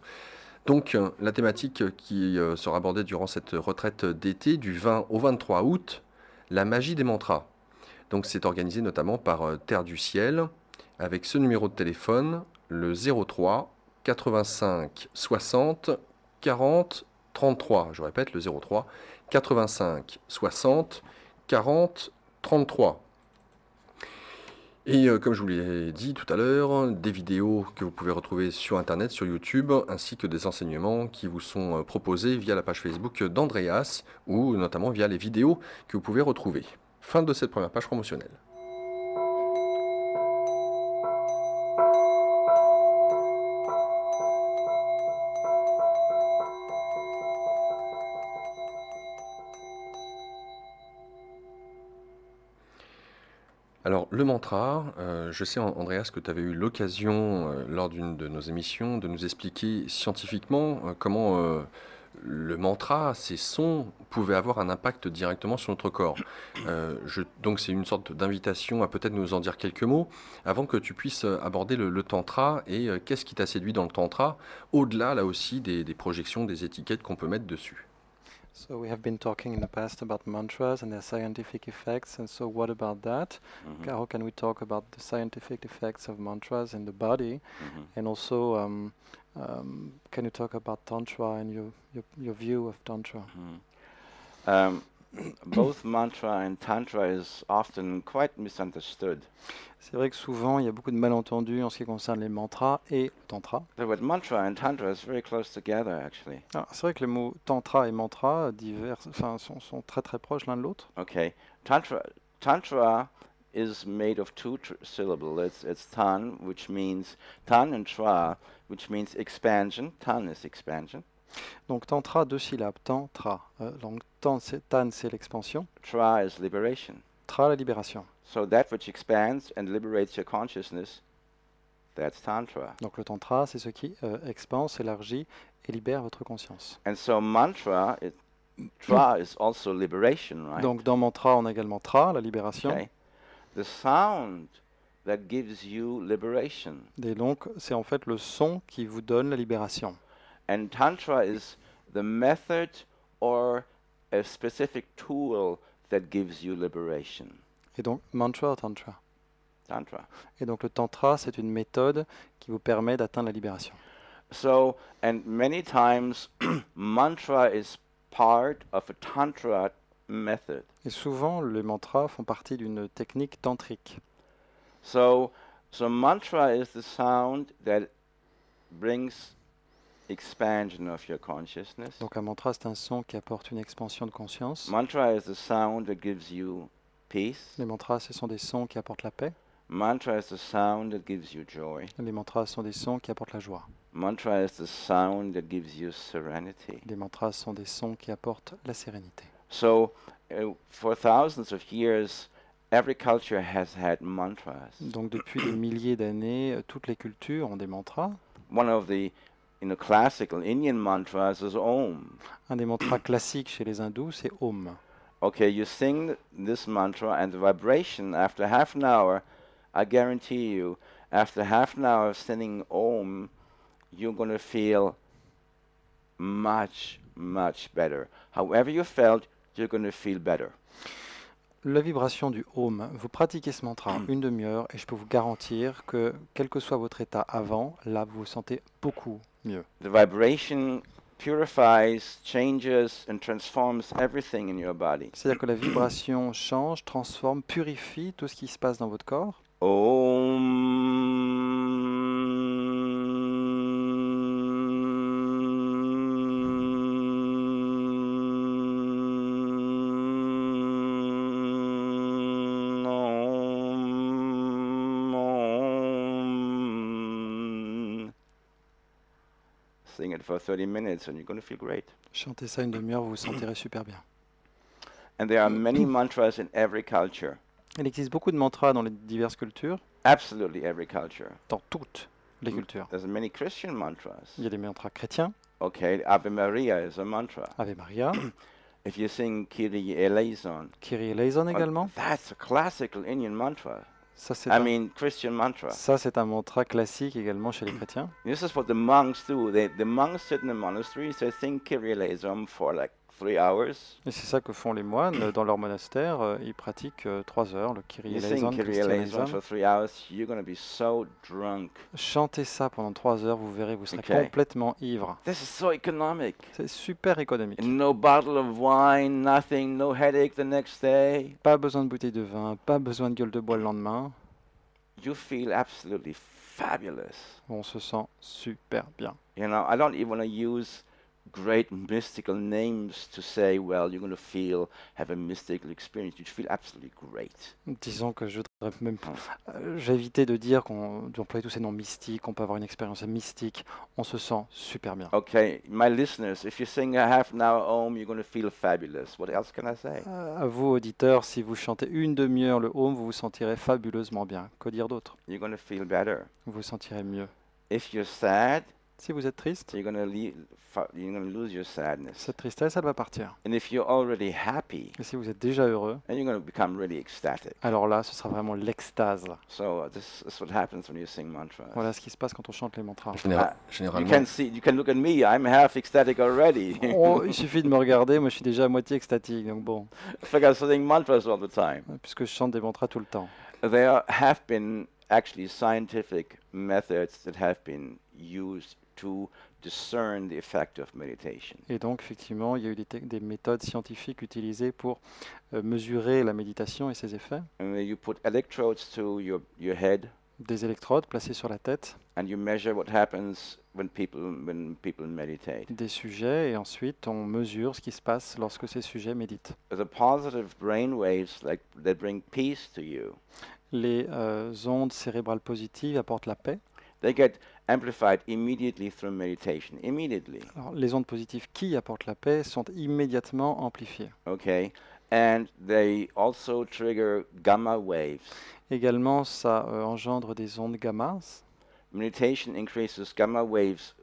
Donc, la thématique qui sera abordée durant cette retraite d'été du 20 au 23 août, la magie des mantras. Donc, c'est organisé notamment par Terre du Ciel, avec ce numéro de téléphone, le 03 85 60 40 33. Je répète, le 03 85 60 40 33. Et comme je vous l'ai dit tout à l'heure, des vidéos que vous pouvez retrouver sur Internet, sur YouTube, ainsi que des enseignements qui vous sont proposés via la page Facebook d'Andreas, ou notamment via les vidéos que vous pouvez retrouver. Fin de cette première page promotionnelle. Alors, le mantra, je sais, Andreas, que tu avais eu l'occasion, lors d'une de nos émissions, de nous expliquer scientifiquement comment le mantra, ces sons, pouvaient avoir un impact directement sur notre corps. Donc, c'est une sorte d'invitation à peut-être nous en dire quelques mots, avant que tu puisses aborder le tantra et qu'est-ce qui t'a séduit dans le tantra, au-delà, là aussi, des projections, des étiquettes qu'on peut mettre dessus. So we have been talking in the past about mantras and their scientific effects, and so what about that? How can we talk about the scientific effects of mantras in the body? And also, can you talk about Tantra and your view of Tantra? Both mantra and tantra is often quite misunderstood. C'est vrai que souvent, il y a beaucoup de malentendus en ce qui concerne les mantras et le tantra. The word mantra and tantra is very close together, actually. Alors, c'est vrai que les mots tantra et mantra sont très très proches l'un de l'autre. Okay, tantra is made of two syllables. It's tan, which means tan, and tra, which means expansion. Tan is expansion. Donc tantra, 2 syllabes, tantra. Donc tan, c'est l'expansion, Tra is liberation. tra, la libération. So that which expands and liberates your consciousness, that's Tantra. Donc le tantra, c'est ce qui expanse, élargit et libère votre conscience. And so mantra, tra is also liberation, right? Donc dans mantra, on a également tra, la libération. Okay. The sound that gives you liberation. Et donc c'est en fait le son qui vous donne la libération. And Tantra is the method or a specific tool that gives you liberation. Et donc mantra, tantra. Tantra. Et donc le tantra, c'est une méthode qui vous permet d'atteindre la libération. So, and many times mantra is part of a Tantra method. Et souvent, les mantras font partie d'une technique tantrique. So mantra is the sound that brings expansion of your consciousness. Donc un mantra, c'est un son qui apporte une expansion de conscience. Mantra is the sound that gives you peace. Les mantras, ce sont des sons qui apportent la paix. Mantra is the sound that gives you joy. Les mantras sont des sons qui apportent la joie. Mantra is the sound that gives you serenity. Les mantras sont des sons qui apportent la sérénité. So, for thousands of years, every culture has had mantras. Donc depuis des milliers d'années, toutes les cultures ont des mantras. One of the classical Indian mantras is Om. Un des mantras classiques chez les hindous, c'est Om. Okay, you sing this mantra and the vibration after half an hour, I guarantee you, after half an hour of singing Om, you're going to feel much, much better. However you felt, you're going to feel better. La vibration du Om, vous pratiquez ce mantra une demi-heure et je peux vous garantir que quel que soit votre état avant, là vous vous sentez beaucoup mieux. The vibration purifies, changes, and transforms everything in your body. C'est-à-dire que la vibration change, transforme, purifie tout ce qui se passe dans votre corps. Sing it for 30 minutes and you're going to feel great. Chantez ça une demi-heure, vous vous sentirez super bien. And there are many mantras in every culture. Il existe beaucoup de mantras dans les diverses cultures, Absolutely every culture. dans toutes les cultures. There's many Christian mantras. Il y a des mantras chrétiens, Okay, Ave Maria is a mantra. Ave Maria, If you sing Kyrie eleison, Kyrie eleison également. that's a classical Indian mantra. Ça c'est Christian mantra. ça, c'est un mantra classique également chez les chrétiens. This is what the monks do. The monks sit in the monasteries, they sing Kyrie eleison for like 3 hours. Et c'est ça que font les moines dans leur monastère. Ils pratiquent 3 heures, le Kyrie You eleison, sing Kyrie Christi eleison eleison. for 3 hours, you're going to be so drunk. Chantez ça pendant 3 heures, vous verrez, vous serez Ok. complètement ivre. This is so economic. C'est super économique. No bottle of wine, nothing, no headache the next day. Pas besoin de bouteille de vin, pas besoin de gueule de bois le lendemain. You feel absolutely fabulous. On se sent super bien. You know, I don't even want to use great mystical names to say, well, you're going to have a mystical experience. You feel absolutely great. Disons que je voudrais même j'ai évité de dire d'employer tous ces noms mystiques, on peut avoir une expérience mystique, on se sent super bien. Okay, my listeners, if you sing a half an hour Om, you're going to feel fabulous. What else can I say? À vous auditeurs, si vous chantez une demi-heure le Om, vous vous sentirez fabuleusement bien. Que dire d'autre? You're going to feel better. Vous vous sentirez mieux. If you're sad, Si vous êtes triste, you're going to lose your sadness. cette tristesse, elle va partir. And if you're already happy, Et si vous êtes déjà heureux, then you're going to become really ecstatic. alors là, ce sera vraiment l'extase. So this is what happens when you sing mantras. Voilà ce qui se passe quand on chante les mantras. You Généralement, can look at me. I'm half ecstatic already. Il suffit de me regarder, moi je suis déjà à moitié extatique, donc bon, It's like I'm singing mantras all the time. puisque je chante des mantras tout le temps. There have been actually scientific methods that have been used to discern the effect of meditation. Et donc, effectivement, il y a eu des méthodes scientifiques utilisées pour mesurer la méditation et ses effets. And you put electrodes to your head, Des électrodes placées sur la tête, and you measure what happens when people meditate. des sujets, et ensuite on mesure ce qui se passe lorsque ces sujets méditent. The positive brain waves that bring peace to you, Les ondes cérébrales positives apportent la paix, they get amplified immediately through meditation. Immediately. Alors, les ondes positives qui apportent la paix sont immédiatement amplifiées. Okay, and they also trigger gamma waves. Également, ça engendre des ondes gamma. Meditation increases gamma waves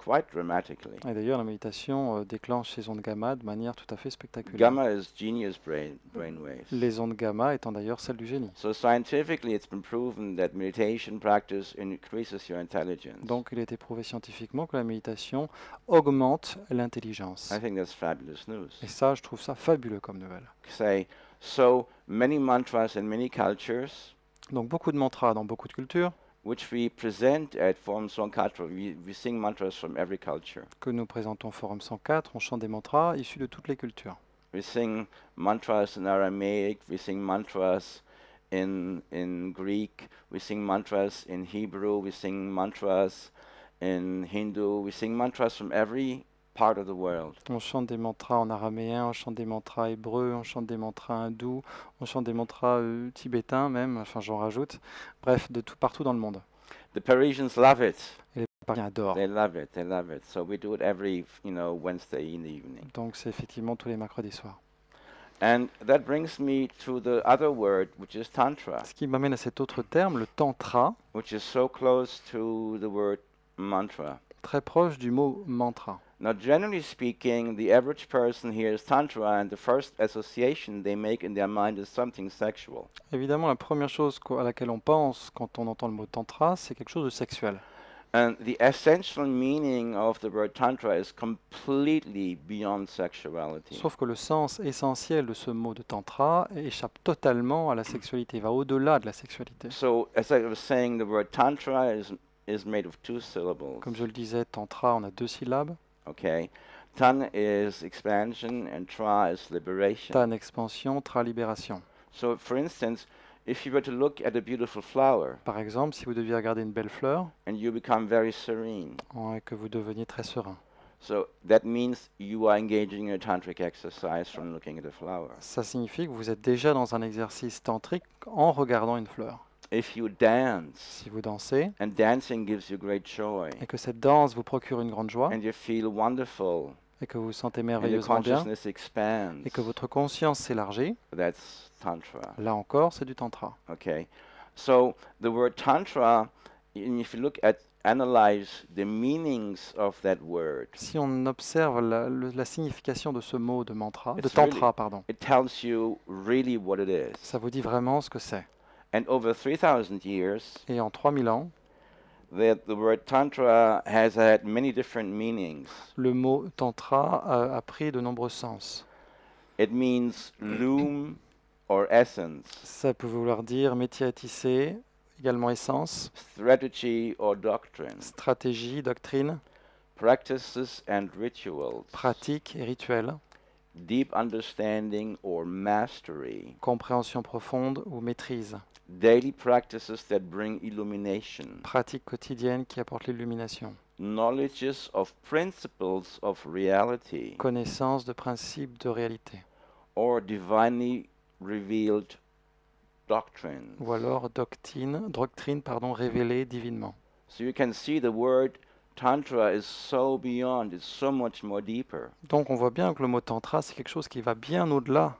quite dramatically. Et d'ailleurs, la méditation déclenche ces ondes gamma de manière tout à fait spectaculaire. Gamma is genius brain waves. Les ondes gamma étant d'ailleurs celles du génie. So scientifically, it's been proven that meditation practice increases your intelligence. Donc, il a été prouvé scientifiquement que la méditation augmente l'intelligence. I think that's fabulous news. Et ça, je trouve ça fabuleux comme nouvelle. Say, so many mantras in many cultures, Donc, beaucoup de mantras dans beaucoup de cultures which we present at Forum Songkatra. We sing mantras from every culture. que nous présentons au Forum 104. On chante des mantras issus de toutes les cultures. We sing mantras in Aramaic, we sing mantras in Greek, we sing mantras in Hebrew, we sing mantras in Hindu, we sing mantras from every part of the world. On chante des mantras en araméen, on chante des mantras hébreux, on chante des mantras hindous, on chante des mantras tibétains même, enfin j'en rajoute. Bref, de tout partout dans le monde. The Parisians love it. Et les Parisiens adorent. They love it. They love it. So we do it every, Wednesday in the evening. Donc c'est effectivement tous les mercredis soirs. And that brings me to the other word, which is tantra, Ce qui m'amène à cet autre terme, le tantra, which is so close to the word mantra. très proche du mot mantra. Now, generally speaking, the average person hears tantra, and the first association they make in their mind is something sexual. Évidemment, la première chose à laquelle on pense quand on entend le mot tantra, c'est quelque chose de sexuel. And the essential meaning of the word tantra is completely beyond sexuality. Sauf que le sens essentiel de ce mot de tantra échappe totalement à la sexualité, va au-delà de la sexualité. So, as I was saying, the word tantra is made of two syllables. Comme je le disais, tantra, on a 2 syllabes. Okay, tan is expansion and tra is liberation. Tan, expansion, tra, libération. So, for instance, if you were to look at a beautiful flower Par exemple, si vous deviez regarder une belle fleur and you become very serene, et que vous deveniez très serein, so that means you are engaging in a tantric exercise from looking at a flower. ça signifie que vous êtes déjà dans un exercice tantrique en regardant une fleur. If you dance, Si vous dansez and dancing gives you great joy, et que cette danse vous procure une grande joie and you feel wonderful, et que vous vous sentez and your merveilleusement bien consciousness expands, et que votre conscience s'élargit, that's tantra. là encore, c'est du tantra. Okay, so the word tantra, and if you look at analyze the meanings of that word, Si on observe la signification de ce mot de mantra, de It's tantra, really- pardon, it tells you really what it is. ça vous dit vraiment ce que c'est. And over 3,000 years, Et en 3000 ans, the word tantra has had many different meanings. le mot tantra a pris de nombreux sens. It means loom or essence, Ça peut vouloir dire métier à tisser, également essence, strategy or doctrine, stratégie, doctrine, practices and rituals, pratique et rituel, deep understanding or mastery, compréhension profonde ou maîtrise, daily practices that bring illumination, pratique quotidienne qui apporte l'illumination, knowledges of principles of reality, connaissance de principes de réalité, or divinely revealed doctrines. ou alors doctrine révélée divinement. So you can see the word tantra is so beyond, it's so much more deeper. Donc on voit bien que le mot tantra, c'est quelque chose qui va bien au-delà.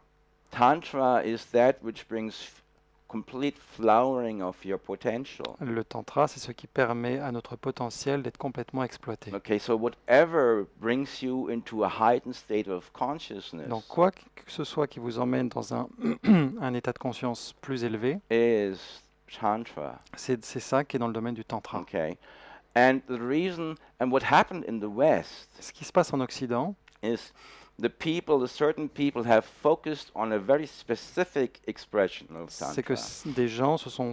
Tantra is that which brings complete flowering of your potential. Le tantra, c'est ce qui permet à notre potentiel d'être complètement exploité. Okay, so whatever brings you into a heightened state of consciousness Donc quoi que ce soit qui vous emmène dans un, un état de conscience plus élevé, is tantra. c'est ça qui est dans le domaine du tantra. Okay, and the reason and what happened in the West Ce qui se passe en Occident, is the certain people have focused on a very specific expression of c'est que tantra. des gens se sont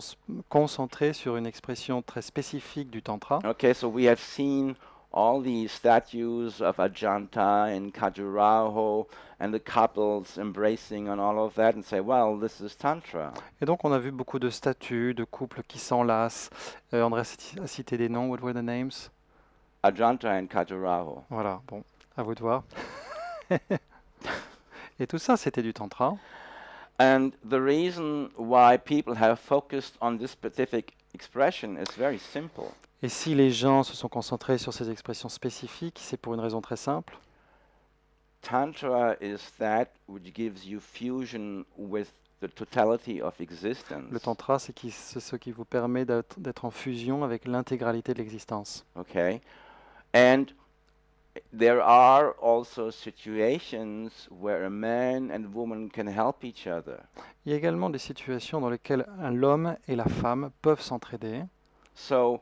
concentrés sur une expression très spécifique du tantra. Okay, so we have seen all these statues of Ajanta and Khajuraho and the couples embracing and all of that and say, well, this is Tantra. Et donc on a vu beaucoup de statues, de couples qui s'enlacent. André a cité des noms. What were the names? Ajanta and Khajuraho. Voilà, bon, à vous de voir. Et tout ça, c'était du tantra. And the reason why people have focused on this specific expression is very simple. Et si les gens se sont concentrés sur ces expressions spécifiques, c'est pour une raison très simple. Tantra is that which gives you fusion with the totality of existence. Le tantra, c'est ce qui vous permet d'être en fusion avec l'intégralité de l'existence. Okay? And there are also situations where a man and woman can help each other. Il y a également des situations dans lesquelles l'homme et la femme peuvent s'entraider. So,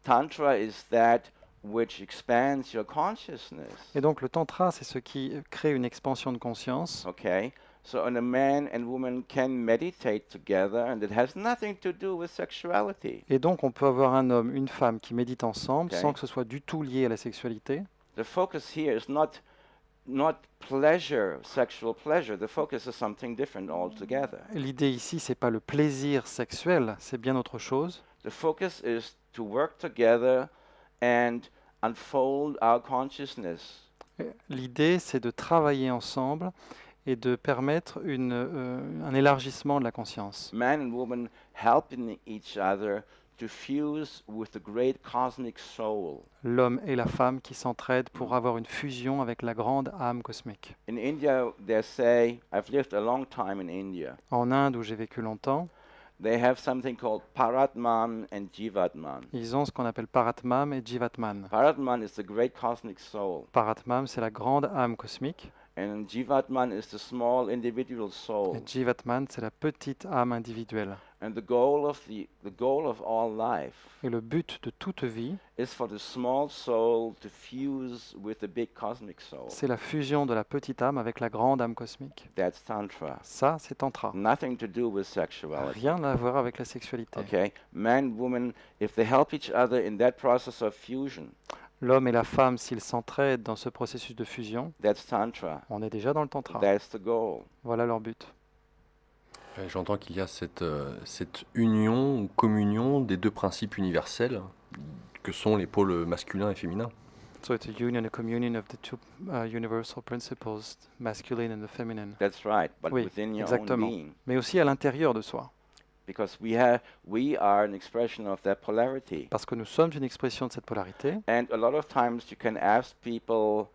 Tantra is that which expands your consciousness. Et donc le tantra, c'est ce qui crée une expansion de conscience. Okay? So, and a man and woman can meditate together, and it has nothing to do with sexuality. Et donc on peut avoir un homme, une femme qui méditent ensemble Ok. sans que ce soit du tout lié à la sexualité. The focus here is not pleasure, sexual pleasure. The focus is something different altogether. L'idée ici, c'est pas le plaisir sexuel, c'est bien autre chose. The focus is to work together and unfold our consciousness. L'idée, c'est de travailler ensemble et de permettre un élargissement de la conscience. Man and woman helping each other to fuse with the great cosmic soul. L'homme et la femme qui s'entraident pour avoir une fusion avec la grande âme cosmique. In India, they say, I've lived a long time in India. En Inde, où j'ai vécu longtemps, They have something called Paratman and Jivatman. ils ont ce qu'on appelle Paratmam et Jivatman. Paratman is the great cosmic soul, Paratmam, c'est la grande âme cosmique, and Jivatman is the small individual et soul. Jivatman, c'est la petite âme individuelle. And the goal of all life Et le but de toute vie, is for the small soul to fuse with the big cosmic soul. c'est la fusion de la petite âme avec la grande âme cosmique. That's Tantra. Ça, c'est Tantra. Nothing to do with sexuality. Rien à voir avec la sexualité. Okay? Man, woman, if they help each other in that process of fusion, L'homme et la femme, s'ils s'entraident dans ce processus de fusion, that's Tantra. on est déjà dans le Tantra. That's the goal. Voilà leur but. J'entends qu'il y a cette union ou communion des deux principes universels que sont les pôles masculin et féminin. So it's a union, a communion of the two universal principles, masculine and the feminine. That's right. But Oui, within your exactement. own being. Mais aussi à l'intérieur de soi. Because we are an expression of that polarity. Parce que nous sommes une expression de cette polarité. And a lot of times you can ask people,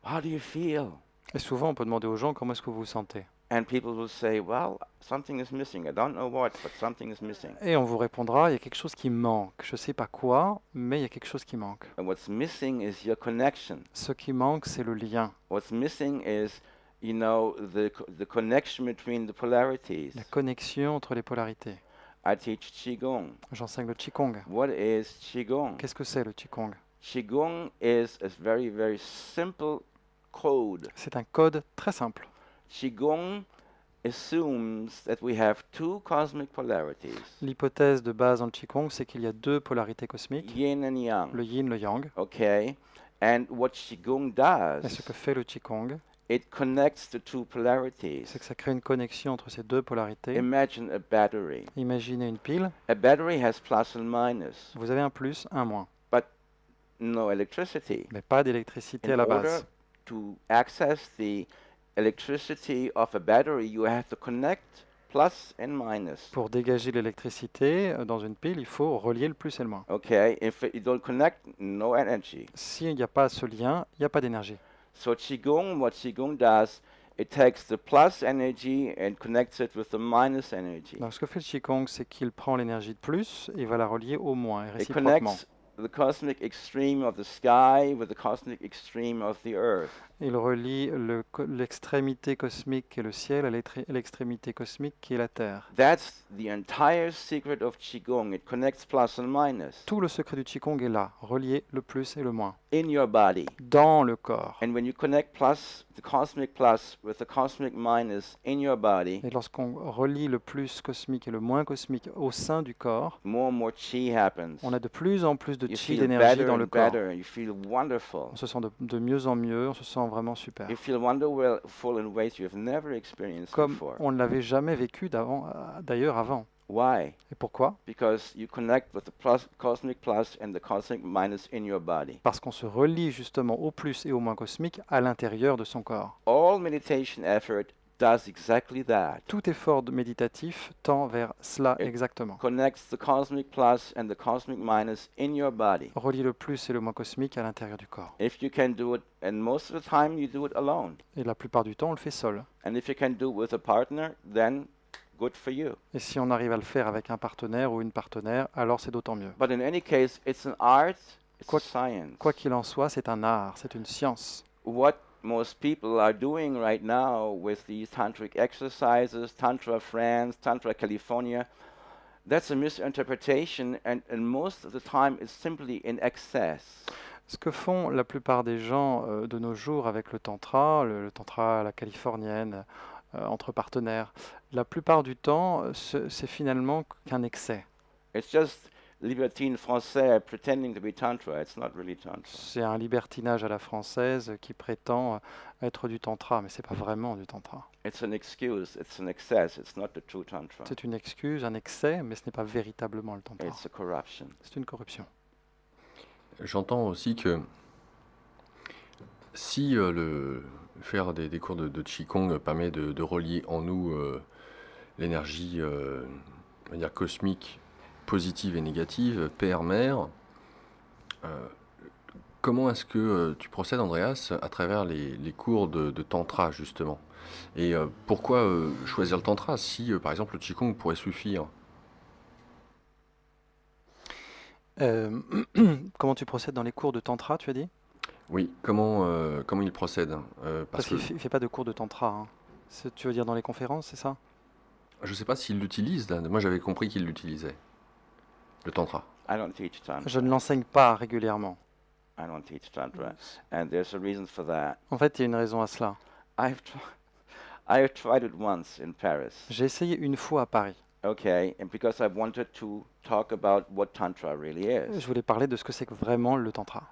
how do you feel? Et souvent, on peut demander aux gens comment est-ce que vous vous sentez. And people will say, well, something is missing. I don't know what, but something is missing. Et on vous répondra, il y a quelque chose qui manque. Je ne sais pas quoi, mais il y a quelque chose qui manque. And what's missing is your connection. Ce qui manque, c'est le lien. What's missing is, the connection between the polarities. La connexion entre les polarités. I teach Qigong. J'enseigne le Qigong. What is Qigong? Qu'est-ce que c'est le Qigong? Qigong is a very, very simple code. C'est un code très simple. Qigong assumes that we have two cosmic polarities, L'hypothèse de base dans le Qigong, c'est qu'il y a deux polarités cosmiques, yin and yang. le yin, le yang. Okay? And what Qigong Et ce does, que fait le Qigong, it connects the two polarities. c'est que ça crée une connexion entre ces deux polarités. Imagine a battery. Imaginez une pile, A battery has plus and minus, vous avez un plus, un moins, no electricity. mais pas d'électricité à In la order base. to access the electricity of a battery, you have to connect plus and minus. Pour dégager l'électricité dans une pile, il faut relier le plus et le moins. Okay? If you don't connect, no energy. S'il n'y a pas ce lien, il n'y a pas d'énergie. So what Qigong does, it takes the plus energy and connects it with the minus energy. Donc ce que fait le Qigong, c'est qu'il prend l'énergie de plus et va la relier au moins, et It réciproquement. connects the cosmic extreme of the sky with the cosmic extreme of the earth. Il relie l'extrémité cosmique qui est le ciel à l'extrémité cosmique qui est la terre. That's the entire secret of Qigong. It connects plus and minus Tout le secret du Qigong est là, relier le plus et le moins, in your body. dans le corps. And when you connect the cosmic plus with the cosmic minus in your body, Et lorsqu'on relie le plus cosmique et le moins cosmique au sein du corps, more and more chi happens. on a de plus en plus de You chi, feel d'énergie better dans le and corps. better. You feel wonderful. On se sent de mieux en mieux, on se sent vraiment super. You feel wonderful in ways you have never experienced Comme before. on ne l'avait jamais vécu d'ailleurs avant. Why? Et pourquoi? Because you connect with the cosmic plus and the cosmic minus in your body. Parce qu'on se relie justement au plus et au moins cosmique à l'intérieur de son corps. All meditation effort does exactly that. Tout effort méditatif tend vers cela Et- exactement. Connects the cosmic plus and the cosmic minus in your body. Relie le plus et le moins cosmique à l'intérieur du corps. If you can do it, and most of the time you do it alone. Et la plupart du temps, on le fait seul. And if you can do it with a partner, then good for you. Et si on arrive à le faire avec un partenaire ou une partenaire, alors c'est d'autant mieux. But in any case, it's an art, it's a Quoi- science. Quoi qu'il en soit, c'est un art, c'est une science. What most people are doing right now with these tantric exercises, Tantra France, Tantra California, that's a misinterpretation, and most of the time it's simply in excess. Ce que font la plupart des gens de nos jours avec le tantra, le tantra à la californienne, entre partenaires, la plupart du temps, c'est finalement qu'un excès. It's just libertine français pretending to be Tantra. It's not really Tantra. C'est un libertinage à la française qui prétend être du tantra, mais c'est pas vraiment du tantra. It's an excuse, it's an excess, it's not the true Tantra. C'est une excuse, un excès, mais ce n'est pas véritablement le tantra. It's a corruption. C'est une corruption. J'entends aussi que si faire des cours de Qigong permet de relier en nous l'énergie on va dire cosmique, positive et négative, père-mère, comment est-ce que tu procèdes, Andreas, à travers les cours de tantra, justement? Et pourquoi choisir le tantra si, par exemple, le Qigong pourrait suffire? Comment tu procèdes dans les cours de tantra, tu as dit? Oui, comment il procède? Parce qu'il ne fait pas de cours de tantra. Hein. Tu veux dire dans les conférences, c'est ça? Je ne sais pas s'il l'utilise, là. Moi, j'avais compris qu'il l'utilisait, le tantra. I don't teach Tantra. Je ne l'enseigne pas régulièrement. I don't teach Tantra. And there's a reason for that. En fait, il y a une raison à cela. I've tried it once in Paris. J'ai essayé une fois à Paris. Okay, and because I wanted to talk about what Tantra really is. Je voulais parler de ce que c'est que vraiment le tantra.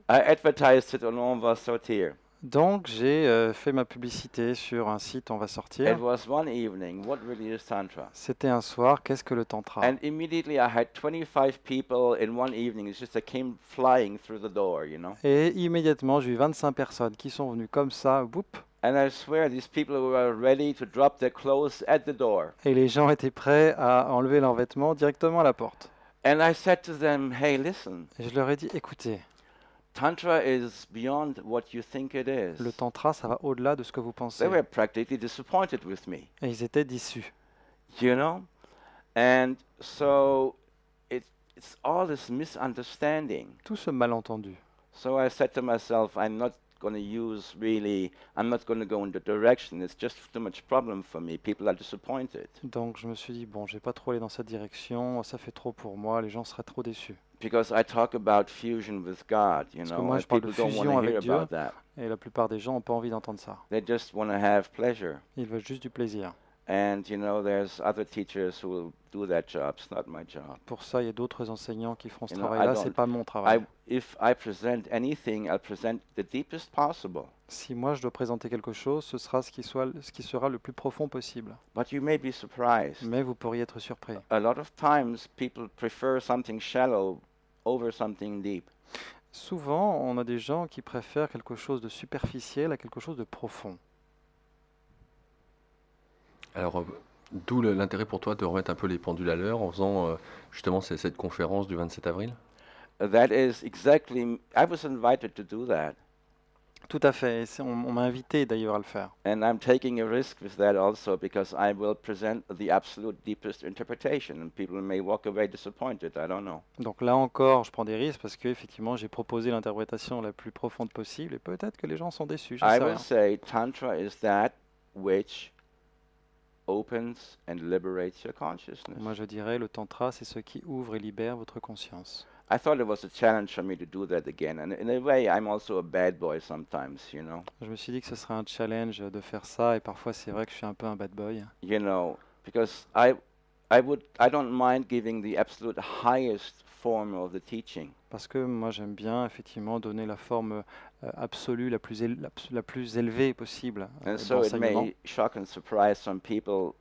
I advertised it on On Va Sortir. Donc, j'ai fait ma publicité sur un site On Va It Sortir. was one evening, what really is Tantra? C'était un soir, qu'est-ce que le tantra? And immediately I had 25 people in one evening. It's just they came flying through the door, you know. Et immédiatement, j'ai eu 25 personnes qui sont venues comme ça, boum, And I swear these people were ready to drop their clothes at the door. et les gens étaient prêts à enlever leurs vêtements directement à la porte. And I said to them, hey, listen, Et je leur ai dit, écoutez, Tantra is beyond what you think it is. le tantra, ça va au-delà de ce que vous pensez. They were practically disappointed with me, Et ils étaient déçus. you know? And so it's all this misunderstanding. Tout ce malentendu. So I said to myself, I'm not going to go in the direction. It's just too much problem for me. People are disappointed. Donc je me suis dit, bon, je vais pas trop aller dans cette direction, ça fait trop pour moi, les gens seraient trop déçus. Because I talk about fusion with God, you Parce que know, moi, and je parle de people don't want fusion to avec hear Dieu. about that. Et la plupart des gens n'ont pas envie d'entendre ça. They just want to have pleasure. Ils veulent juste du plaisir. And, you know, there's other teachers who will do that job. It's not my job. Pour ça, il y a d'autres enseignants qui feront ce You know, travail-là, I c'est don't- pas mon travail. If I present anything, I'll present the deepest possible. Si moi je dois présenter quelque chose, ce sera ce qui sera le plus profond possible. But you may be surprised. Mais vous pourriez être surpris. A lot of times people prefer something shallow over something deep. Souvent, on a des gens qui préfèrent quelque chose de superficiel à quelque chose de profond. Alors, d'où l'intérêt pour toi de remettre un peu les pendules à l'heure en faisant justement cette conférence du 27 avril? That is exactly, I was invited to do that. Tout à fait. Et on m'a invité d'ailleurs à le faire. And I'm taking a risk with that also because I will present the absolute deepest interpretation and people may walk away disappointed. I don't know. Donc là encore, je prends des risques parce que effectivement, j'ai proposé l'interprétation la plus profonde possible et peut-être que les gens sont déçus. J'en I sais will rien. say Tantra is that which opens and liberates your consciousness. Moi, je dirais le tantra, c'est ce qui ouvre et libère votre conscience. I thought it was a challenge for me to do that again. And in a way, I'm also a bad boy sometimes, you know. Je me suis dit que ce serait un challenge de faire ça et parfois c'est vrai que je suis un peu un bad boy. You know, because I don't mind giving the absolute highest form of the teaching. Parce que moi j'aime bien effectivement donner la forme absolue, la plus élevée possible And so it d'enseignement. may shock and surprise some people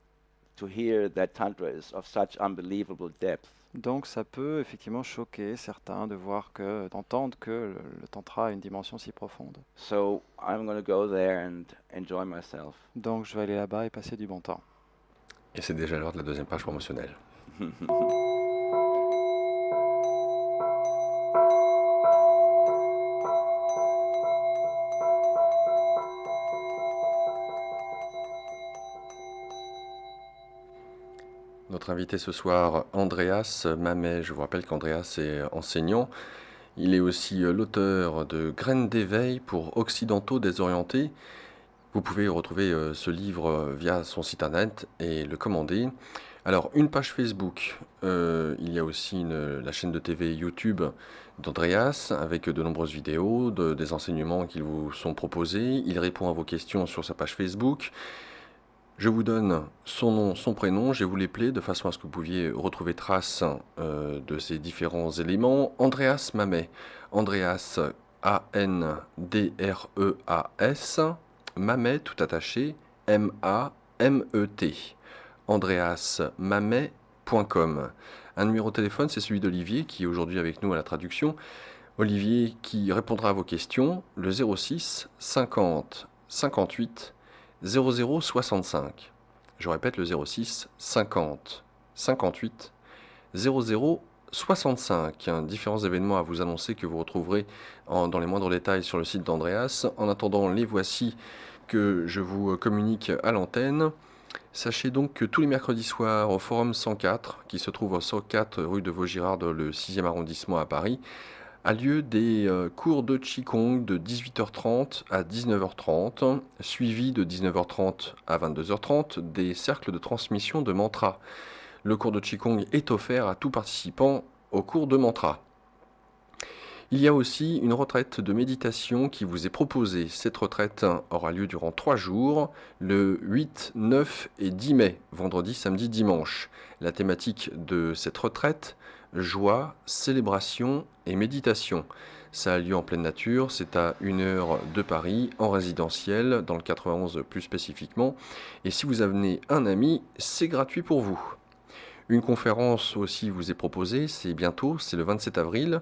to hear that Tantra is of such unbelievable depth. Donc ça peut effectivement choquer certains d'entendre que le tantra a une dimension si profonde. So I'm going to go there and enjoy myself. Donc je vais aller là-bas et passer du bon temps. Et c'est déjà l'heure de la deuxième page promotionnelle. Notre invité ce soir, Andreas Mamet. Je vous rappelle qu'Andreas est enseignant. Il est aussi l'auteur de Graines d'éveil pour occidentaux désorientés. Vous pouvez retrouver ce livre via son site internet et le commander. Alors, une page Facebook. Il y a aussi la chaîne de TV YouTube d'Andreas avec de nombreuses vidéos, des enseignements qui vous sont proposés. Il répond à vos questions sur sa page Facebook. Je vous donne son nom, son prénom, je vais vous les placer de façon à ce que vous pouviez retrouver trace de ces différents éléments. Andreas Mamet, Andreas A-N-D-R-E-A-S, Mamet tout attaché, M-A-M-E-T, andreasmamet.com. Un numéro de téléphone, c'est celui d'Olivier qui est aujourd'hui avec nous à la traduction. Olivier qui répondra à vos questions, le 06 50 58 0065. Je répète le 06 50 58 0065. Différents événements à vous annoncer que vous retrouverez dans les moindres détails sur le site d'Andreas. En attendant, les voici que je vous communique à l'antenne. Sachez donc que tous les mercredis soirs au Forum 104, qui se trouve au 104 rue de Vaugirard, le 6e arrondissement à Paris, a lieu des cours de Qigong de 18h30 à 19h30, suivis de 19h30 à 22h30 des cercles de transmission de mantra. Le cours de Qigong est offert à tout participant au cours de mantra. Il y a aussi une retraite de méditation qui vous est proposée. Cette retraite aura lieu durant 3 jours, le 8, 9 et 10 mai, vendredi, samedi, dimanche. La thématique de cette retraite, joie, célébration et méditation. Ça a lieu en pleine nature, c'est à 1 heure de Paris, en résidentiel, dans le 91 plus spécifiquement. Et si vous amenez un ami, c'est gratuit pour vous. Une conférence aussi vous est proposée, c'est bientôt, c'est le 27 avril,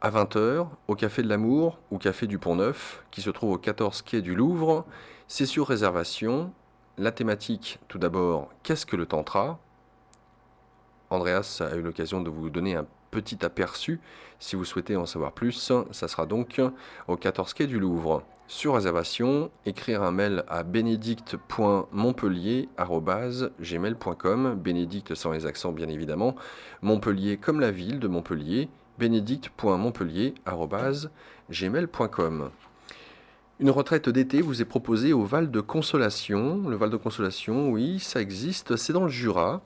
à 20h, au Café de l'Amour, ou Café du Pont-Neuf, qui se trouve au 14 quai du Louvre. C'est sur réservation. La thématique, tout d'abord, qu'est-ce que le Tantra ? Andreas a eu l'occasion de vous donner un petit aperçu. Si vous souhaitez en savoir plus, ça sera donc au 14 quai du Louvre. Sur réservation, écrire un mail à benedict.montpellier@gmail.com, Bénédicte sans les accents bien évidemment, Montpellier comme la ville de Montpellier, benedict.montpellier@gmail.com. Une retraite d'été vous est proposée au Val de Consolation. Le Val de Consolation, oui, ça existe, c'est dans le Jura.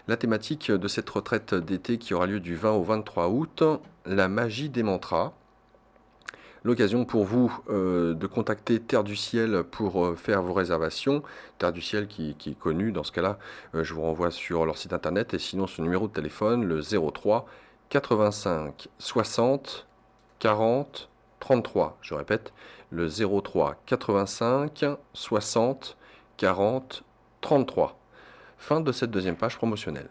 La thématique de cette retraite d'été qui aura lieu du 20 au 23 août, la magie des mantras. L'occasion pour vous de contacter Terre du Ciel pour faire vos réservations. Terre du Ciel qui est connue, dans ce cas-là, je vous renvoie sur leur site internet et sinon ce numéro de téléphone, le 03 85 60 40 33. Je répète, le 03 85 60 40 33. Fin de cette deuxième page promotionnelle.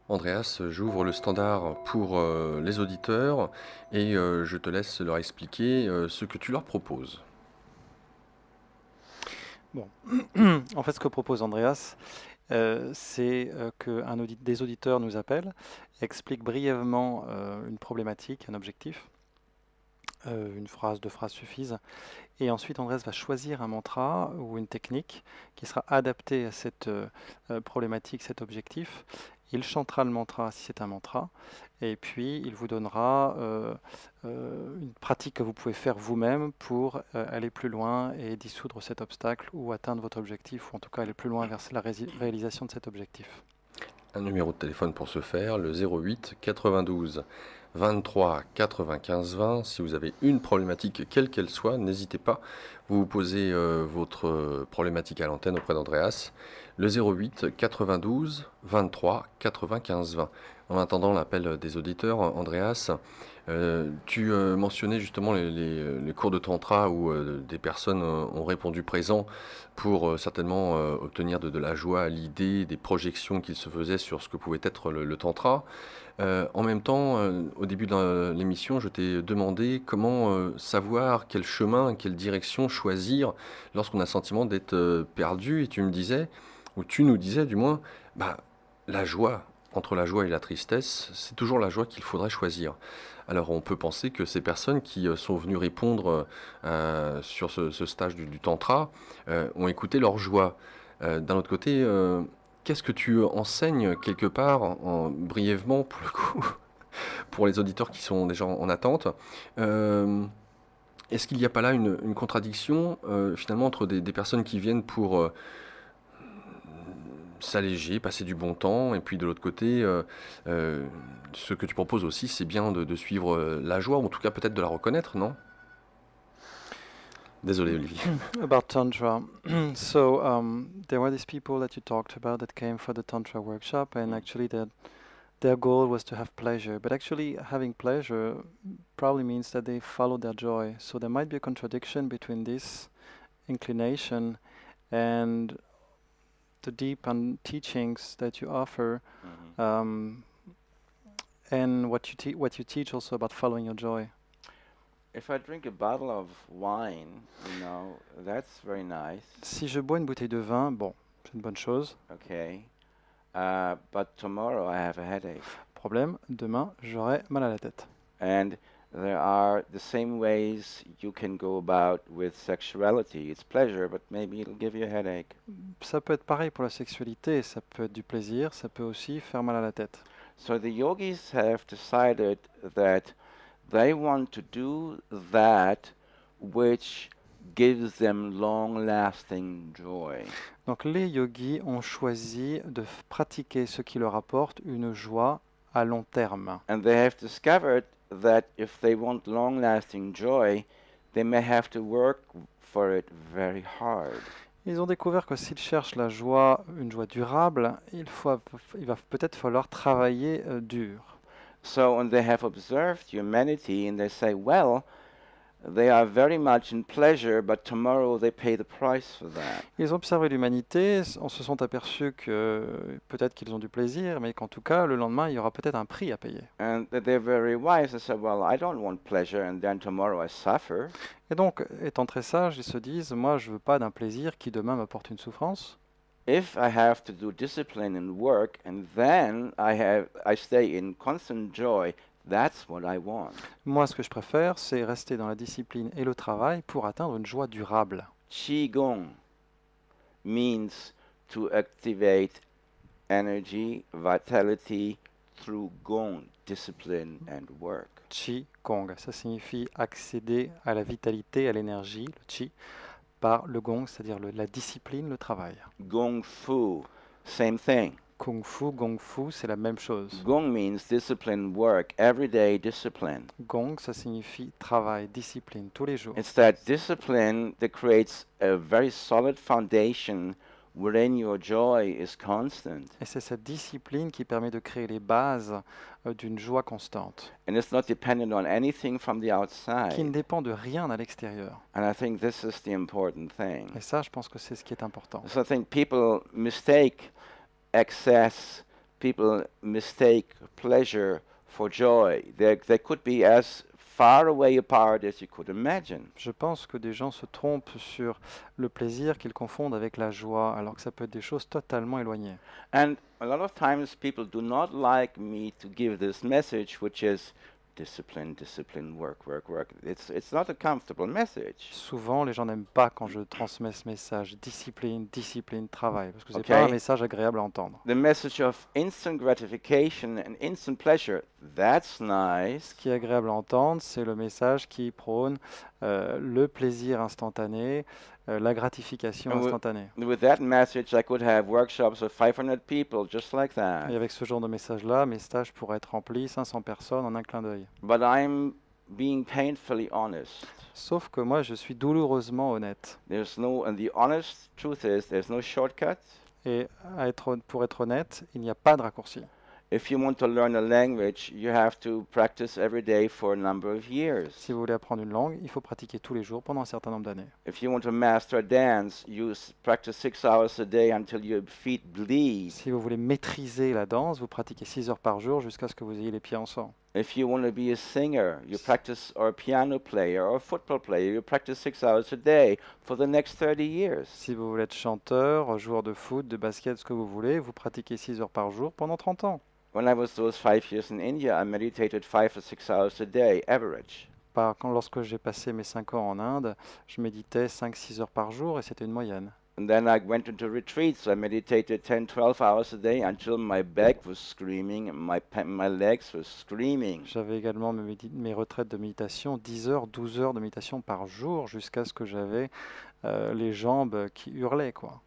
Andreas, j'ouvre le standard pour les auditeurs et je te laisse leur expliquer ce que tu leur proposes. Bon, en fait, ce que propose Andreas, c'est que des auditeurs nous appellent, expliquent brièvement une problématique, un objectif. Une phrase, 2 phrases suffisent. Et ensuite, Andreas va choisir un mantra ou une technique qui sera adaptée à cette problématique, cet objectif. Il chantera le mantra si c'est un mantra. Et puis, il vous donnera une pratique que vous pouvez faire vous-même pour aller plus loin et dissoudre cet obstacle ou atteindre votre objectif, ou en tout cas aller plus loin vers la réalisation de cet objectif. Un numéro de téléphone pour ce faire, le 08 92 23 95 20. Si vous avez une problématique, quelle qu'elle soit, n'hésitez pas. Vous posez votre problématique à l'antenne auprès d'Andreas. Le 08 92 23 95 20. En attendant l'appel des auditeurs, Andreas, tu mentionnais justement les cours de tantra où des personnes ont répondu présent pour certainement obtenir de la joie à l'idée des projections qu'ils se faisaient sur ce que pouvait être le tantra. En même temps, au début de l'émission, je t'ai demandé comment savoir quel chemin, quelle direction choisir lorsqu'on a le sentiment d'être perdu. Et tu me disais, ou tu nous disais du moins, bah, la joie, entre la joie et la tristesse, c'est toujours la joie qu'il faudrait choisir. Alors on peut penser que ces personnes qui sont venues répondre sur ce stage du tantra ont écouté leur joie. D'un autre côté, qu'est-ce que tu enseignes quelque part, brièvement pour le coup, pour les auditeurs qui sont déjà en attente? Est-ce qu'il n'y a pas là une contradiction finalement entre des personnes qui viennent pour s'alléger, passer du bon temps, et puis de l'autre côté, ce que tu proposes aussi, c'est bien de suivre la joie, ou en tout cas peut-être de la reconnaître, non? Désolé, Olivier. About Tantra. So there were these people that you talked about that came for the Tantra workshop, and actually their goal was to have pleasure. But actually, having pleasure probably means that they follow their joy. So there might be a contradiction between this inclination and the deep teachings that you offer, and what you teach also about following your joy. If I drink a bottle of wine, that's very nice. Si je bois une bouteille de vin, bon, c'est une bonne chose. Okay. But tomorrow I have a headache. Problème, demain, j'aurai mal à la tête. And there are the same ways you can go about with sexuality. It's pleasure, but maybe it'll give you a headache. Ça peut être pareil pour la sexualité, ça peut être du plaisir, ça peut aussi faire mal à la tête. So the yogis have decided that they want to do that which gives them long-lasting joy. Donc les yogis ont choisi de pratiquer ce qui leur apporte une joie à long terme. And they have discovered that if they want long-lasting joy, they may have to work for it very hard. Ils ont découvert que s'ils cherchent la joie, une joie durable, il va peut-être falloir travailler dur. So when they have observed humanity and they say, well, they are very much in pleasure, but tomorrow they pay the price for that. Ils ont observé l'humanité, on se sont aperçus que peut-être qu'ils ont du plaisir, mais qu'en tout cas, le lendemain, il y aura peut-être un prix à payer. And that they're very wise. They say, well, I don't want pleasure, and then tomorrow I suffer. Et donc, étant très sages, ils se disent, moi, je veux pas d'un plaisir qui demain m'apporte une souffrance. If I have to do discipline and work, and then I stay in constant joy, that's what I want. Moi, ce que je préfère, c'est rester dans la discipline et le travail pour atteindre une joie durable. Qigong means to activate energy, vitality through gong, discipline and work. Qi Gong, ça signifie accéder à la vitalité, à l'énergie, le Qi, par le Gong, c'est-à-dire la discipline, le travail. Gong Fu, same thing. Kung Fu, Gong Fu, c'est la même chose. Gong means discipline, work, everyday discipline. Gong, ça signifie travail, discipline, tous les jours. It's that discipline that creates a very solid foundation wherein your joy is constant. Et c'est cette discipline qui permet de créer les bases d'une joie constante, And it's not dependent on anything from the qui ne outside. dépend de rien à l'extérieur. And I think this is the important thing. Et ça, je pense que c'est ce qui est important. So I think people mistake excess, people mistake pleasure for joy. They could be as far away apart as you could imagine. Je pense que des gens se trompent sur le plaisir qu'ils confondent avec la joie, alors que ça peut être des choses totalement éloignées. And a lot of times people do not like me to give this message, which is discipline, discipline, work, work, work. It's not a comfortable message. Souvent, les gens n'aiment pas quand je transmets ce message discipline, discipline, travail, parce que c'est Ok. pas un message agréable à entendre. The message of instant gratification and instant pleasure, that's nice. Ce qui est agréable à entendre, c'est le message qui prône le plaisir instantané, la gratification And instantanée. With that message, I could have workshops of 500 people just like Et that. avec ce genre de message-là, mes stages pourraient être remplis, 500 personnes en un clin d'œil. But I'm being painfully honest. Sauf que moi, je suis douloureusement honnête. And the honest truth is, there's no shortcut. Et pour être honnête, il n'y a pas de raccourci. If you want to learn a language, you have to practice every day for a number of years. Si vous voulez apprendre une langue, il faut pratiquer tous les jours pendant un certain nombre d'années. If you want to master a dance, you practice 6 hours a day until your feet bleed. Si vous voulez maîtriser la danse, vous pratiquez 6 heures par jour jusqu'à ce que vous ayez les pieds en sang. If you want to be a singer, you practice, or a piano player, or a football player, you practice 6 hours a day for the next 30 years. Si vous voulez être chanteur, joueur de foot, de basket, ce que vous voulez, vous pratiquez 6 heures par jour pendant 30 ans. When I was those 5 years in India, I meditated 5 or 6 hours a day, average. Lorsque j'ai passé mes 5 ans en Inde, je méditais 5-6 heures par jour et c'était une moyenne. And then I went into retreats. I meditated 10, 12 hours a day until my back was screaming, my legs were screaming. J'avais également mes retraites de méditation, 10 heures, 12 heures de méditation par jour jusqu'à ce que j'avais les jambes qui hurlaient, quoi.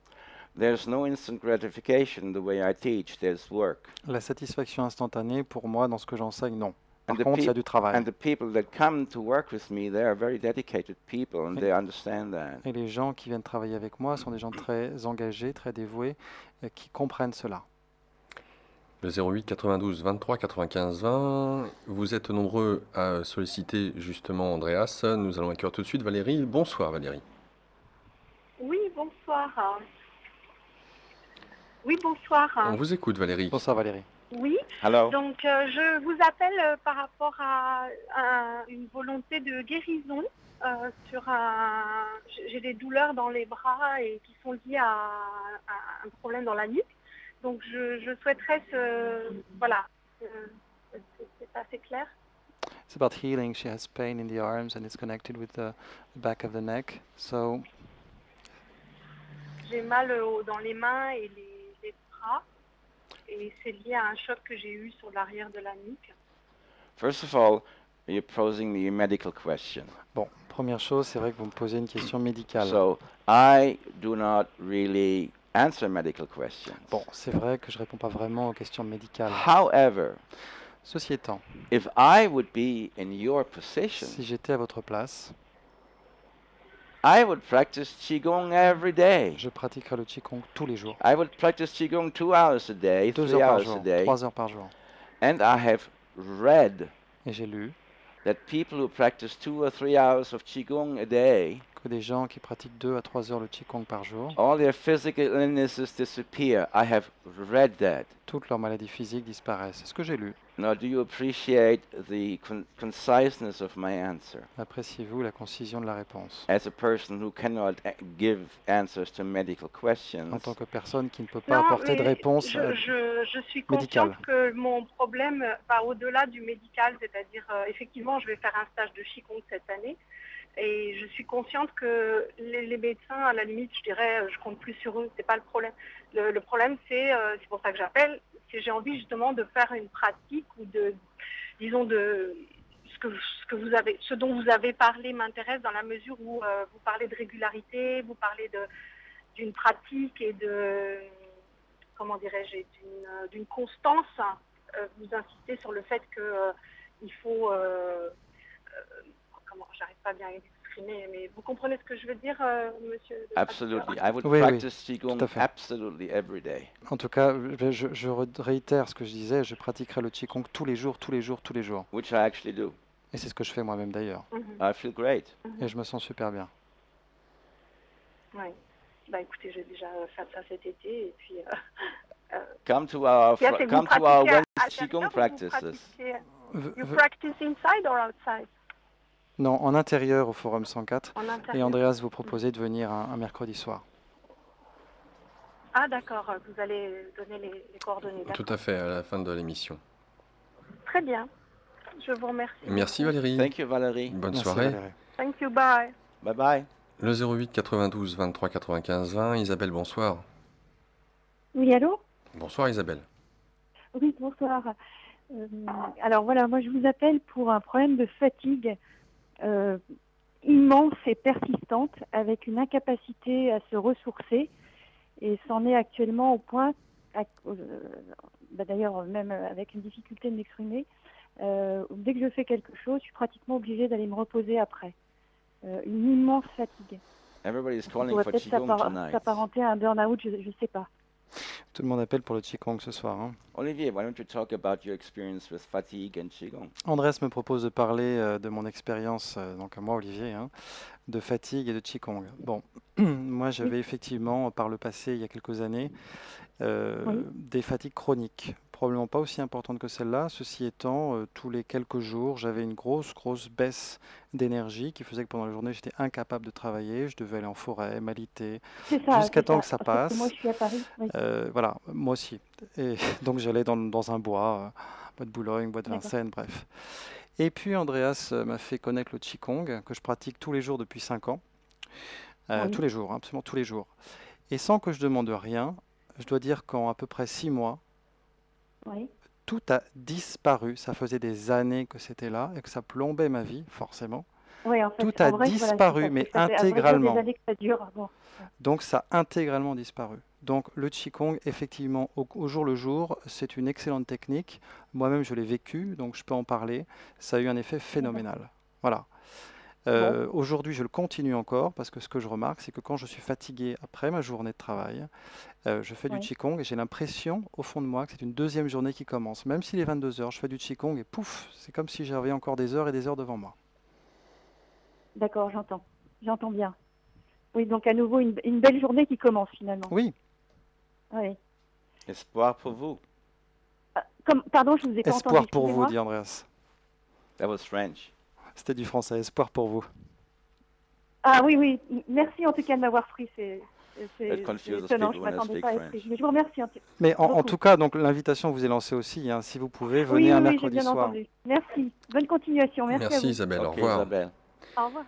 There's no instant gratification the way I teach. There's work. La satisfaction instantanée, pour moi, dans ce que j'enseigne, non. Par And the contre, il y a peop- du travail. And the people that come to work with me, they are very dedicated people, and they understand that. Et les gens qui viennent travailler avec moi sont des gens très engagés, très dévoués, qui comprennent cela. Le 08 92 23 95 20. Vous êtes nombreux à solliciter justement Andreas. Nous allons accueillir tout de suite Valérie. Bonsoir Valérie. Oui, bonsoir. Oui, bonsoir. On vous écoute Valérie. Bonsoir Valérie. Oui, Hello. donc je vous appelle par rapport à une volonté de guérison j'ai des douleurs dans les bras et qui sont liées à un problème dans la nuque. Donc je souhaiterais voilà, c'est assez clair. It's about healing. She has pain in the arms and it's connected with the back of the neck. So J'ai mal dans les mains et les bras et c'est lié à un choc que j'ai eu sur l'arrière de la nuque. First of all, you're posing me a medical question. bon, première chose, c'est vrai que vous me posez une question médicale. So I do not really answer medical questions. Bon, c'est vrai que je réponds pas vraiment aux questions médicales. However, Ceci étant, if I would be in your position, si j'étais à votre place, I would practice Qigong every day. je pratiquerais le Qigong tous les jours. I would practice Qigong 2 hours a day, 2 3 heures par hours a jour, day. 3 heures par jour. And I have read Et j'ai lu that people who practice 2 or 3 hours of Qigong a day, que des gens qui pratiquent 2 à 3 heures le Qigong par jour, all their physical illnesses disappear. I have read that. toutes leurs maladies physiques disparaissent. C'est ce que j'ai lu. Now, do you appreciate the conciseness of my answer? Appréciez-vous la concision de la réponse? As a person who cannot give answers to medical questions, En tant que personne qui ne peut pas apporter de mais réponse je suis médicale. consciente que mon problème va au-delà du médical, c'est-à-dire effectivement je vais faire un stage de Qigong cette année et je suis consciente que les médecins, à la limite, je dirais, je compte plus sur eux, c'est pas le problème. Le problème c'est pour ça que j'appelle, c'est j'ai envie justement de faire une pratique ou disons ce dont vous avez parlé m'intéresse dans la mesure où vous parlez de régularité, vous parlez d'une pratique et comment dirais-je, d'une constance. Vous insistez sur le fait que il faut, j'arrive pas bien à exprimer, mais vous comprenez ce que je veux dire, monsieur le absolutely. I would Oui, oui, practice Qigong tout à fait. absolutely every day. En tout cas, je réitère ce que je disais, je pratiquerai le Qigong tous les jours, tous les jours, tous les jours. Which I actually do. Et c'est ce que je fais moi-même d'ailleurs. I feel great. Et je me sens super bien. Oui. Bah écoutez, j'ai déjà fait ça cet été et puis. Come to our Yes, et vous come to our pratiquez à Wednesday l'intérieur Qigong ou vous practices. pratiquez- V- You v- practice inside or outside? Non, en intérieur au Forum 104. En Et intérieur. Andreas vous proposait de venir un mercredi soir. Ah d'accord, vous allez donner les coordonnées. Tout D'accord. à fait, à la fin de l'émission. Très bien. Je vous remercie. Merci Valérie. Thank you, Valérie. Bonne Merci, soirée. Valérie. Thank you, bye. Bye bye. Le 08 92 23 95 20. Isabelle, bonsoir. Oui, allô? Bonsoir Isabelle. Oui, bonsoir. Alors voilà, moi je vous appelle pour un problème de fatigue immense et persistante avec une incapacité à se ressourcer et c'en est actuellement au point, d'ailleurs même avec une difficulté de m'exprimer, dès que je fais quelque chose, je suis pratiquement obligée d'aller me reposer après. Une immense fatigue. Everybody's Ça calling pourrait for peut-être Qigong tonight. s'apparenter à un burn-out, je ne sais pas. Tout le monde appelle pour le Qigong ce soir, hein. Olivier, why don't you talk about your experience with fatigue and Qigong? Andrés me propose de parler de mon expérience, donc à moi Olivier, hein, de fatigue et de Qigong. Bon, moi j'avais effectivement par le passé, il y a quelques années, Oui. des fatigues chroniques, probablement pas aussi importantes que celle-là. Ceci étant, tous les quelques jours, j'avais une grosse baisse d'énergie qui faisait que pendant la journée, j'étais incapable de travailler. Je devais aller en forêt, m'aliter, C'est ça, jusqu'à c'est temps ça. que ça Parce que moi, passe. je suis à Paris. Oui. Voilà, moi aussi. Et donc j'allais dans un bois, bois de Boulogne, bois de D'accord. Vincennes, bref. Et puis Andreas m'a fait connaître le Qigong, que je pratique tous les jours depuis 5 ans. Oui. Tous les jours, hein, absolument tous les jours. Et sans que je demande rien, je dois dire qu'en à peu près 6 mois, Oui. tout a disparu. Ça faisait des années que c'était là et que ça plombait ma vie, forcément. Oui, en fait, Tout en a vrai, voilà, c'est ça. disparu, C'est mais que ça fait, à vrai dire, des intégralement. années que ça dure. Bon. Donc ça a intégralement disparu. Donc le Qigong, effectivement, au jour le jour, c'est une excellente technique. Moi-même, je l'ai vécu, donc je peux en parler. Ça a eu un effet phénoménal. Voilà. Bon. Aujourd'hui, je le continue encore parce que ce que je remarque, c'est que quand je suis fatigué après ma journée de travail, je fais du Oui. Qigong et j'ai l'impression, au fond de moi, que c'est une deuxième journée qui commence. Même s'il est 22 heures, je fais du Qigong et pouf, c'est comme si j'avais encore des heures et des heures devant moi. D'accord, j'entends. J'entends bien. Oui, donc à nouveau, une belle journée qui commence finalement. Oui, Oui. Espoir pour vous. Pardon, je vous ai pas entendu. espoir pour vous, Excusez-moi. dit Andreas. That was French. C'était du français, espoir pour vous. Ah oui, oui. Merci en tout cas de m'avoir pris. C'est It confuses étonnant. Je people when I m'attendais speak pas à être French. prise. Mais je vous remercie Mais en beaucoup. tout cas, donc l'invitation vous est lancée aussi, hein. Si vous pouvez, venez Oui, un oui, oui, j'ai mercredi bien soir. entendu. Merci. Bonne continuation. Merci à Merci vous. Isabelle, au Ok, revoir. Isabelle. Au revoir.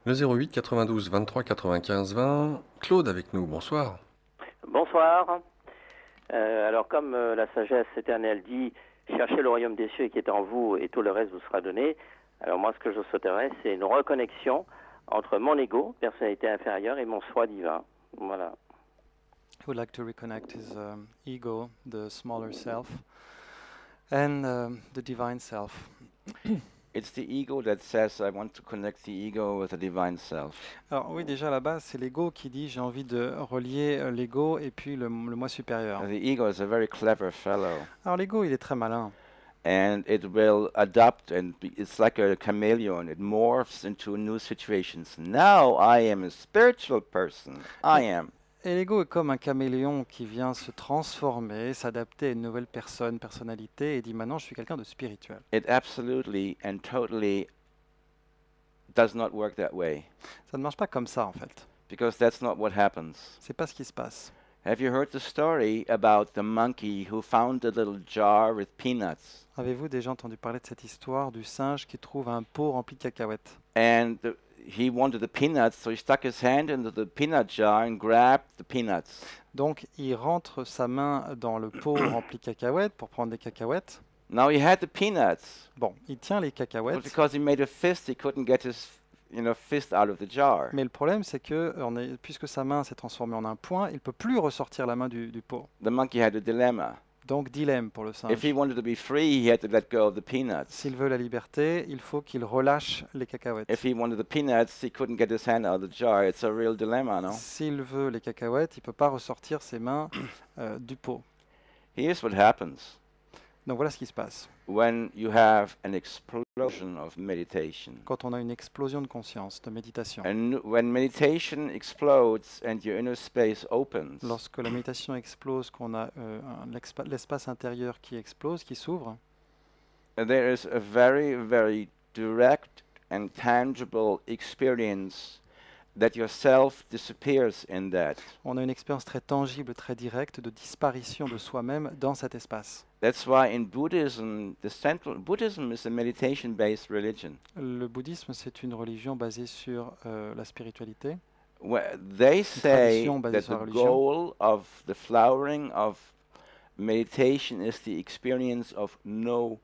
Le 08 92 23 95 20. Claude avec nous, bonsoir. Bonsoir. Alors comme la sagesse éternelle dit, cherchez le royaume des cieux qui est en vous et tout le reste vous sera donné. Alors moi ce que je souhaiterais c'est une reconnexion entre mon ego, personnalité inférieure, et mon soi divin. Voilà. He would like to reconnect his ego, the smaller self, and the divine self. It's the ego that says, I want to connect the ego with the divine self. Alors oui, déjà à la base, c'est l'ego qui dit j'ai envie de relier l'ego et puis le moi supérieur. The ego is a very clever fellow, Alors l'ego, il est très malin. and it will adapt, and it's like a chameleon. It morphs into new situations. Now I am a spiritual person. I am. Et l'ego est comme un caméléon qui vient se transformer, s'adapter à une nouvelle personnalité et dit maintenant je suis quelqu'un de spirituel. It absolutely and totally does not work that way, Ça ne marche pas comme ça en fait. because that's not what happens. C'est pas ce qui se passe. Have you heard the story about the monkey who found a little jar with peanuts? Avez-vous déjà entendu parler de cette histoire du singe qui trouve un pot rempli de cacahuètes? And he wanted the peanuts, so he stuck his hand into the peanut jar and grabbed the peanuts. Donc il rentre sa main dans le pot rempli de cacahuètes pour prendre des cacahuètes. Now he had the peanuts, Bon, il tient les but cacahuètes, because he made a fist, he couldn't get his, fist out of the jar. mais le problème c'est que puisque sa main s'est transformée en un poing, il ne peut plus ressortir la main du pot. The monkey had a dilemma. Donc dilemme pour le If singe. he wanted to be free, he had to let go of the peanuts. S'il veut la liberté, il faut qu'il relâche les cacahuètes. If he wanted the peanuts, he couldn't get his hand out of the jar. It's a real dilemma, no? S'il veut les cacahuètes, il ne peut pas ressortir ses mains du pot. Here's what happens Donc voilà ce qui se passe. when you have an explosion of meditation. Quand on a une explosion de conscience, de méditation. And when meditation explodes and your inner space opens, Lorsque la méditation explose, qu'on a l'espace intérieur qui explose, qui s'ouvre, there is a very, very direct and tangible experience that yourself disappears in that. on a une expérience très tangible, très directe de disparition de soi-même dans cet espace. That's why in Buddhism, Buddhism is a meditation-based religion. Le bouddhisme, c'est une religion basée sur la spiritualité. Where they say tradition basée that sur la the religion. goal of the flowering of meditation is the experience of no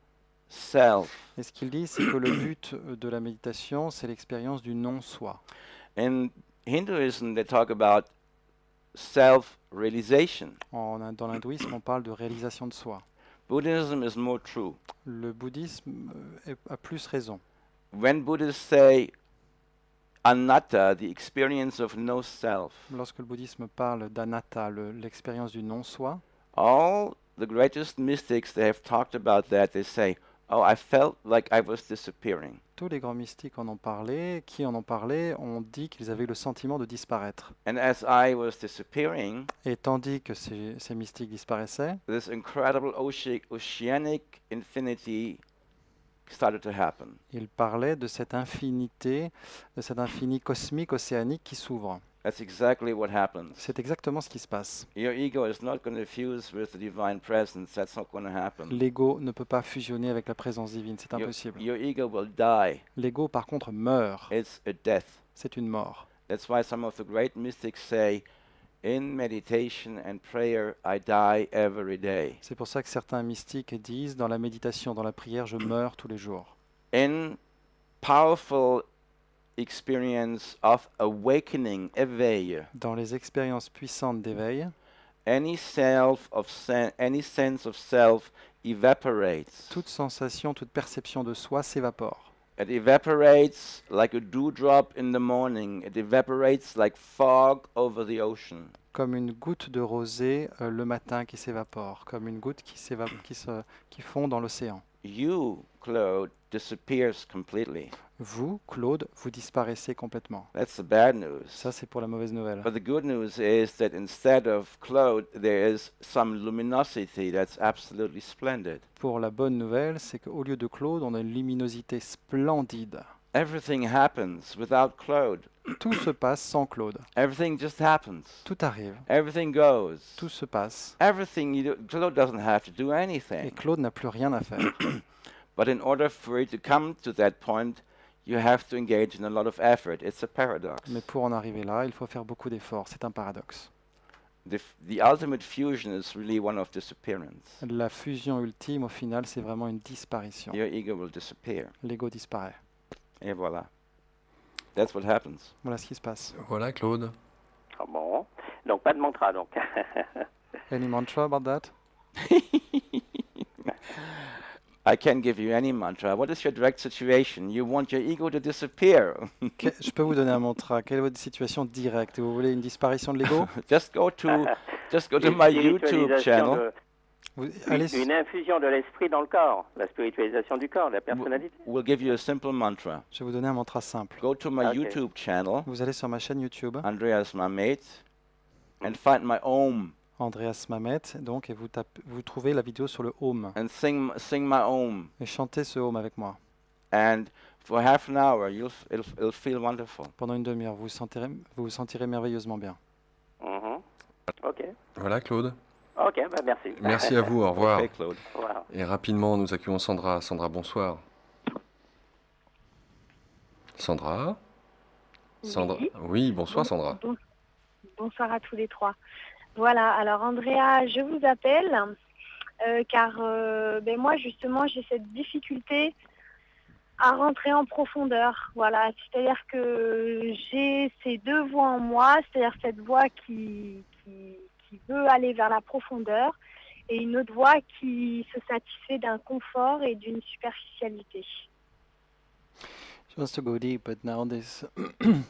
self. Et ce qu'il dit, c'est que le but de la méditation, c'est l'expérience du non-soi. In Hinduism, they talk about self-realization. Dans l'hindouisme, on parle de réalisation de soi. Buddhism is more true. Le bouddhisme a plus raison. When Buddhists say, anatta, the experience of no self. Lorsque le bouddhisme parle d'anatta, l'expérience du non-soi, All the greatest mystics, they have talked about that. They say, oh, I felt like I was disappearing. tous les grands mystiques en ont parlé, qui en ont parlé, ont dit qu'ils avaient eu le sentiment de disparaître. And as I was disappearing, Et tandis que ces mystiques disparaissaient, this incredible oceanic infinity started to happen. ils parlaient de cette infinité, de cet infini cosmique, océanique qui s'ouvre. That's exactly what happens. C'est exactement ce qui se passe. Your ego is not going to fuse with the divine presence. That's not going to happen. L'ego ne peut pas fusionner avec la présence divine, c'est impossible. Your ego will die. L'ego, par contre, meurt. It's a death. C'est une mort. That's why some of the great mystics say, in meditation and prayer, I die every day. C'est pour ça que certains mystiques disent, dans la méditation, dans la prière, je meurs tous les jours. In powerful experience of awakening, éveil, Dans les expériences puissantes d'éveil, any sense of self evaporates. toute sensation, toute perception de soi s'évapore. It evaporates like a dewdrop in the morning. It evaporates like fog over the ocean. Comme une goutte de rosée le matin qui s'évapore, comme une goutte qui fond dans l'océan. You, Claude, disappears completely. Vous, Claude, vous disparaissez complètement. That's the bad news. Ça, c'est pour la mauvaise nouvelle. But the good news is that instead of Claude, there is some luminosity that's absolutely splendid. Pour la bonne nouvelle, c'est qu'au lieu de Claude, on a une luminosité splendide. Everything happens without Claude. Tout se passe sans Claude. Everything just happens. Tout arrive. Everything goes. Tout se passe. Everything Claude doesn't have to do Et anything. Claude n'a plus rien à faire. But in order for you to come to that point, you have to engage in a lot of effort. It's a paradox. Mais pour en arriver là, il faut faire beaucoup d'efforts. C'est un paradoxe. The ultimate fusion is really one of disappearance. La fusion ultime, au final, c'est vraiment une disparition. Your ego will disappear. L'ego disparaît. Et voilà. That's what happens. Voilà ce qui se passe. Voilà, Claude. Ah bon. Donc pas de mantra donc. Any mantra about that? I can't give you any mantra. What is your direct situation? You want your ego to disappear. Je peux vous donner un mantra. Quelle est votre situation directe? Vous voulez une disparition de l'ego? Just go to Une my YouTube spiritualisation channel. Une infusion de l'esprit dans le corps, la spiritualisation du corps, de la personnalité. We'll give you a simple mantra. Je vais vous donner un mantra simple. Go to my Okay. YouTube channel, Vous allez sur ma chaîne YouTube, Andreas Mamet, and find my Om Andreas Mamet, donc, et vous trouvez la vidéo sur le Om. and sing my Om. Et chantez ce Om avec moi. And for half an hour, it'll feel wonderful. Pendant une demi-heure, vous vous sentirez merveilleusement bien. Mhm. Ok. Voilà, Claude. Ok, bah merci. Merci à vous, au revoir. Okay, Claude. Voilà. Et rapidement, nous accueillons Sandra. Sandra, bonsoir. Sandra Sandra. Oui. Oui, bonsoir Sandra. Bonsoir à tous les trois. Voilà, alors Andrea, je vous appelle car moi justement j'ai cette difficulté à rentrer en profondeur. Voilà, c'est-à-dire que j'ai ces deux voix en moi, c'est-à-dire cette voix qui veut aller vers la profondeur et une autre voix qui se satisfait d'un confort et d'une superficialité. She wants to go deep, but now there's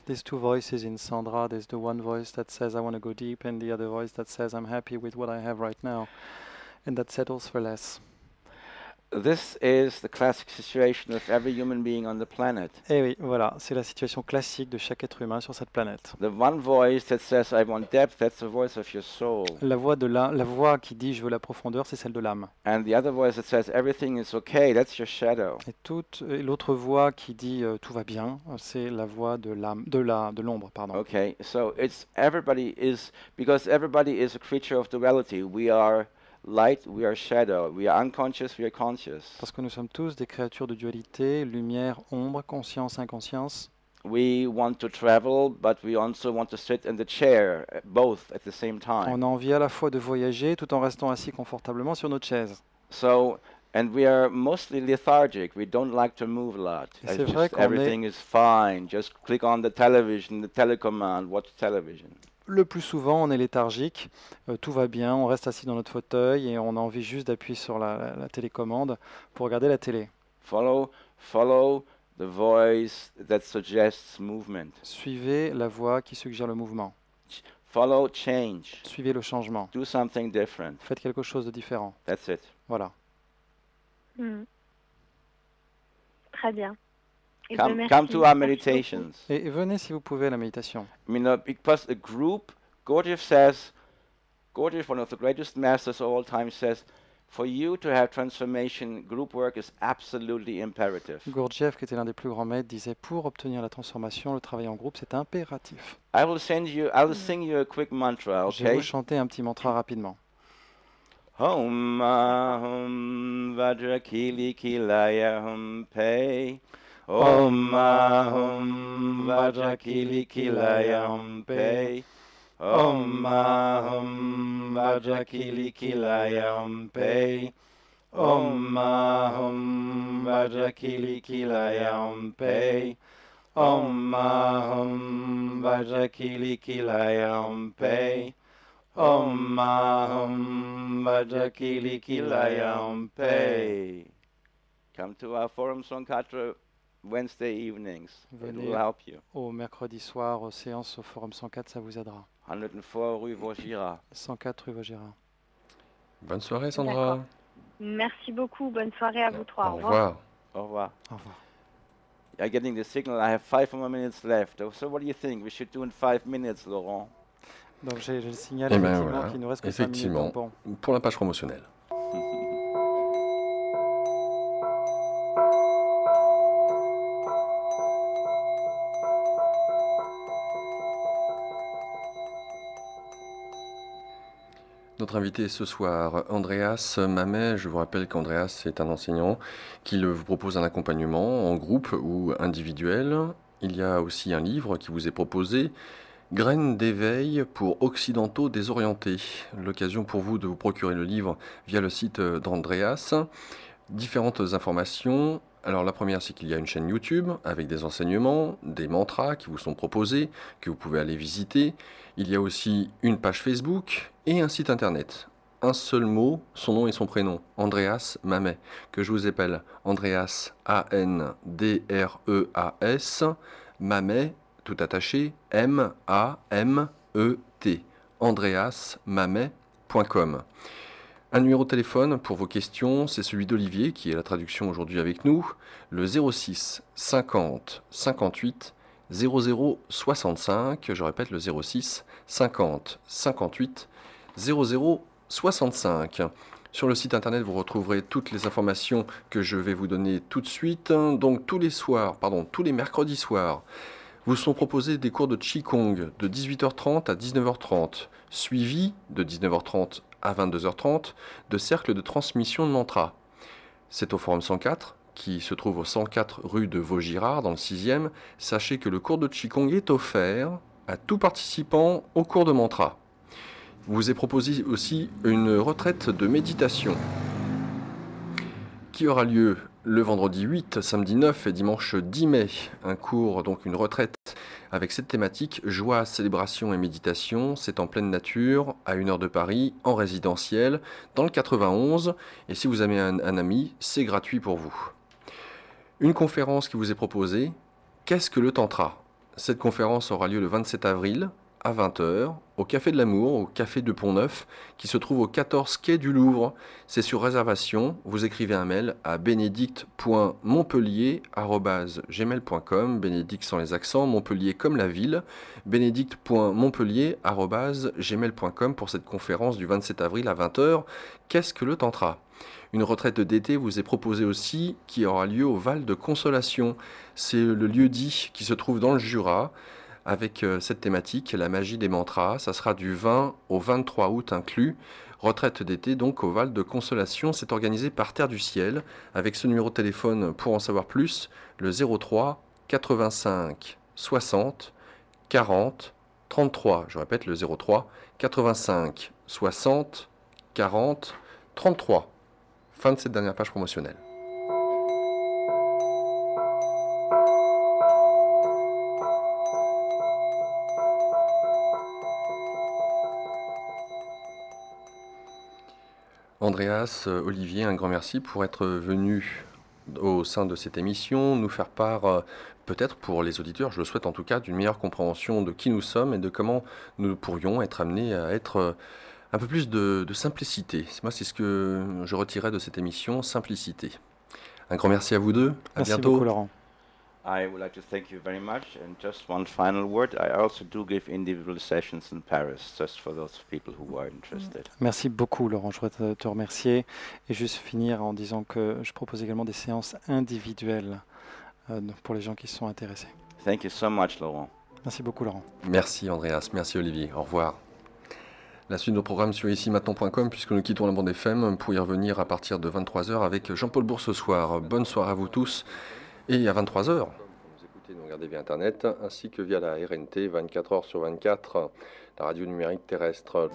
there's two voices in Sandra. There's the one voice that says I want to go deep, and the other voice that says I'm happy with what I have right now, and that settles for less. This is the classic situation of every human being on the planet. Et oui, voilà, c'est la situation classique de chaque être humain sur cette planète. The one voice that says, I want depth, that's the voice of your soul. La voix qui dit je veux la profondeur, c'est celle de l'âme. And the other voice that says, everything is okay, that's your shadow. Et l'autre voix qui dit tout va bien, c'est la voix de l'ombre, pardon. Okay, so because everybody is a creature of duality. We are light, we are shadow. We are unconscious, we are conscious. Parce que nous sommes tous des créatures de dualité, lumière, ombre, conscience, inconscience. We want to travel, but we also want to sit in the chair, both at the same time. On a envie à la fois de voyager tout en restant assis confortablement sur notre chaise. And we are mostly lethargic. We don't like to move a lot. Et c'est vrai qu'on Everything is fine. Just click on the television, the telecommand, watch television. Le plus souvent, on est léthargique, tout va bien, on reste assis dans notre fauteuil et on a envie juste d'appuyer sur la télécommande pour regarder la télé. Follow the voice that suggests movement. Suivez la voix qui suggère le mouvement. Follow change. Suivez le changement. Do something different. Faites quelque chose de différent. That's it. Voilà. Très bien. Eh Come, bien, come merci. to our Merci beaucoup. meditations. Et venez si vous pouvez à la méditation. I mean, because a group, Gurdjieff says, Gurdjieff, one of the greatest masters of all time, says, for you to have transformation, group work is absolutely imperative. Gurdjieff, qui était l'un des plus grands maîtres, disait pour obtenir la transformation, le travail en groupe, c'est impératif. I'll sing you a quick mantra, Je vais okay? vous chanter un petit mantra rapidement. Hum Ahum Vajrakili Kilaya Hum Pei. Om Ahum Vajrakili Kilaya Hum Pei. Om Ahum Vajrakili Kilaya Hum Pei. Om Ahum Vajrakili Kilaya Hum Pei. Om Ahum Vajrakili Kilaya Hum Pei. Om Ahum Vajrakili Kilaya Hum Pei. Come to our Forum Sankatra Wednesday evenings. It Venez will help you. au mercredi soir aux séances au Forum 104, ça vous aidera. 104 rue Vaugirard. 104 rue Vaugirard. Bonne soirée, Sandra. D'accord. Merci beaucoup. Bonne soirée à vous trois. Au revoir. Au revoir. Au revoir. I'm getting the signal. I have 5 more minutes left. So what do you think? We should do in 5 minutes, Laurent. Donc j'ai le signal Eh ben effectivement voilà, qu'il nous reste que 5 minutes. effectivement. Donc bon. Pour la page promotionnelle. Notre invité ce soir, Andreas Mamet. Je vous rappelle qu'Andreas est un enseignant qui vous propose un accompagnement en groupe ou individuel. Il y a aussi un livre qui vous est proposé, Graines d'éveil pour occidentaux désorientés. L'occasion pour vous de vous procurer le livre via le site d'Andreas. Différentes informations. Alors la première, c'est qu'il y a une chaîne YouTube avec des enseignements, des mantras qui vous sont proposés, que vous pouvez aller visiter. Il y a aussi une page Facebook et un site internet. Un seul mot, son nom et son prénom, Andreas Mamet, que je vous appelle Andreas A-N-D-R-E-A-S, Mamet, tout attaché, M-A-M-E-T, andreasmamet.com. Un numéro de téléphone pour vos questions, c'est celui d'Olivier, qui est la traduction aujourd'hui avec nous, le 06 50 58 00 65, je répète le 06 50 58 00 65. Sur le site internet, vous retrouverez toutes les informations que je vais vous donner tout de suite. Donc tous les mercredis soirs, vous sont proposés des cours de Qigong de 18h30 à 19h30, suivis de 19h30 à 22h30 de cercles de transmission de mantras. C'est au Forum 104, qui se trouve au 104 rue de Vaugirard, dans le 6e. Sachez que le cours de Qigong est offert à tout participant au cours de mantra. Vous est proposé aussi une retraite de méditation qui aura lieu le vendredi 8, samedi 9 et dimanche 10 mai. Un cours, donc une retraite avec cette thématique, joie, célébration et méditation. C'est en pleine nature, à 1 heure de Paris, en résidentiel, dans le 91. Et si vous avez un ami, c'est gratuit pour vous. Une conférence qui vous est proposée, qu'est-ce que le Tantra? Cette conférence aura lieu le 27 avril à 20h au Café de l'Amour, au Café de Pont-Neuf, qui se trouve au 14 quai du Louvre. C'est sur réservation. Vous écrivez un mail à benedict.montpellier@gmail.com, Bénédicte sans les accents, Montpellier comme la ville, benedict.montpellier@gmail.com pour cette conférence du 27 avril à 20h. Qu'est-ce que le Tantra? Une retraite d'été vous est proposée aussi, qui aura lieu au Val de Consolation. C'est le lieu-dit qui se trouve dans le Jura, avec cette thématique, la magie des mantras. Ça sera du 20 au 23 août inclus. Retraite d'été donc au Val de Consolation. C'est organisé par Terre du Ciel. Avec ce numéro de téléphone pour en savoir plus, le 03 85 60 40 33. Je répète le 03 85 60 40 33. Fin de cette dernière page promotionnelle. Andreas, Olivier, un grand merci pour être venu au sein de cette émission, nous faire part, peut-être pour les auditeurs, je le souhaite en tout cas, d'une meilleure compréhension de qui nous sommes et de comment nous pourrions être amenés à être un peu plus de simplicité. Moi, c'est ce que je retirais de cette émission, simplicité. Un grand merci à vous deux. À Merci bientôt. beaucoup, Laurent. I would like to thank you very much. And just one final word, I also do give individual sessions in Paris, just for those people who are interested. Merci beaucoup, Laurent. Je voudrais te remercier et juste finir en disant que je propose également des séances individuelles pour les gens qui sont intéressés. Thank you so much, Laurent. Merci beaucoup, Laurent. Merci Andreas, merci Olivier. Au revoir. La suite de nos programmes sur ici-maintenant.com, puisque nous quittons la bande FM pour y revenir à partir de 23h avec Jean-Paul Bourg ce soir. Bonne soirée à vous tous. Et à 23h, vous écoutez, nous regardez via Internet, ainsi que via la RNT, 24h sur 24, la radio numérique terrestre.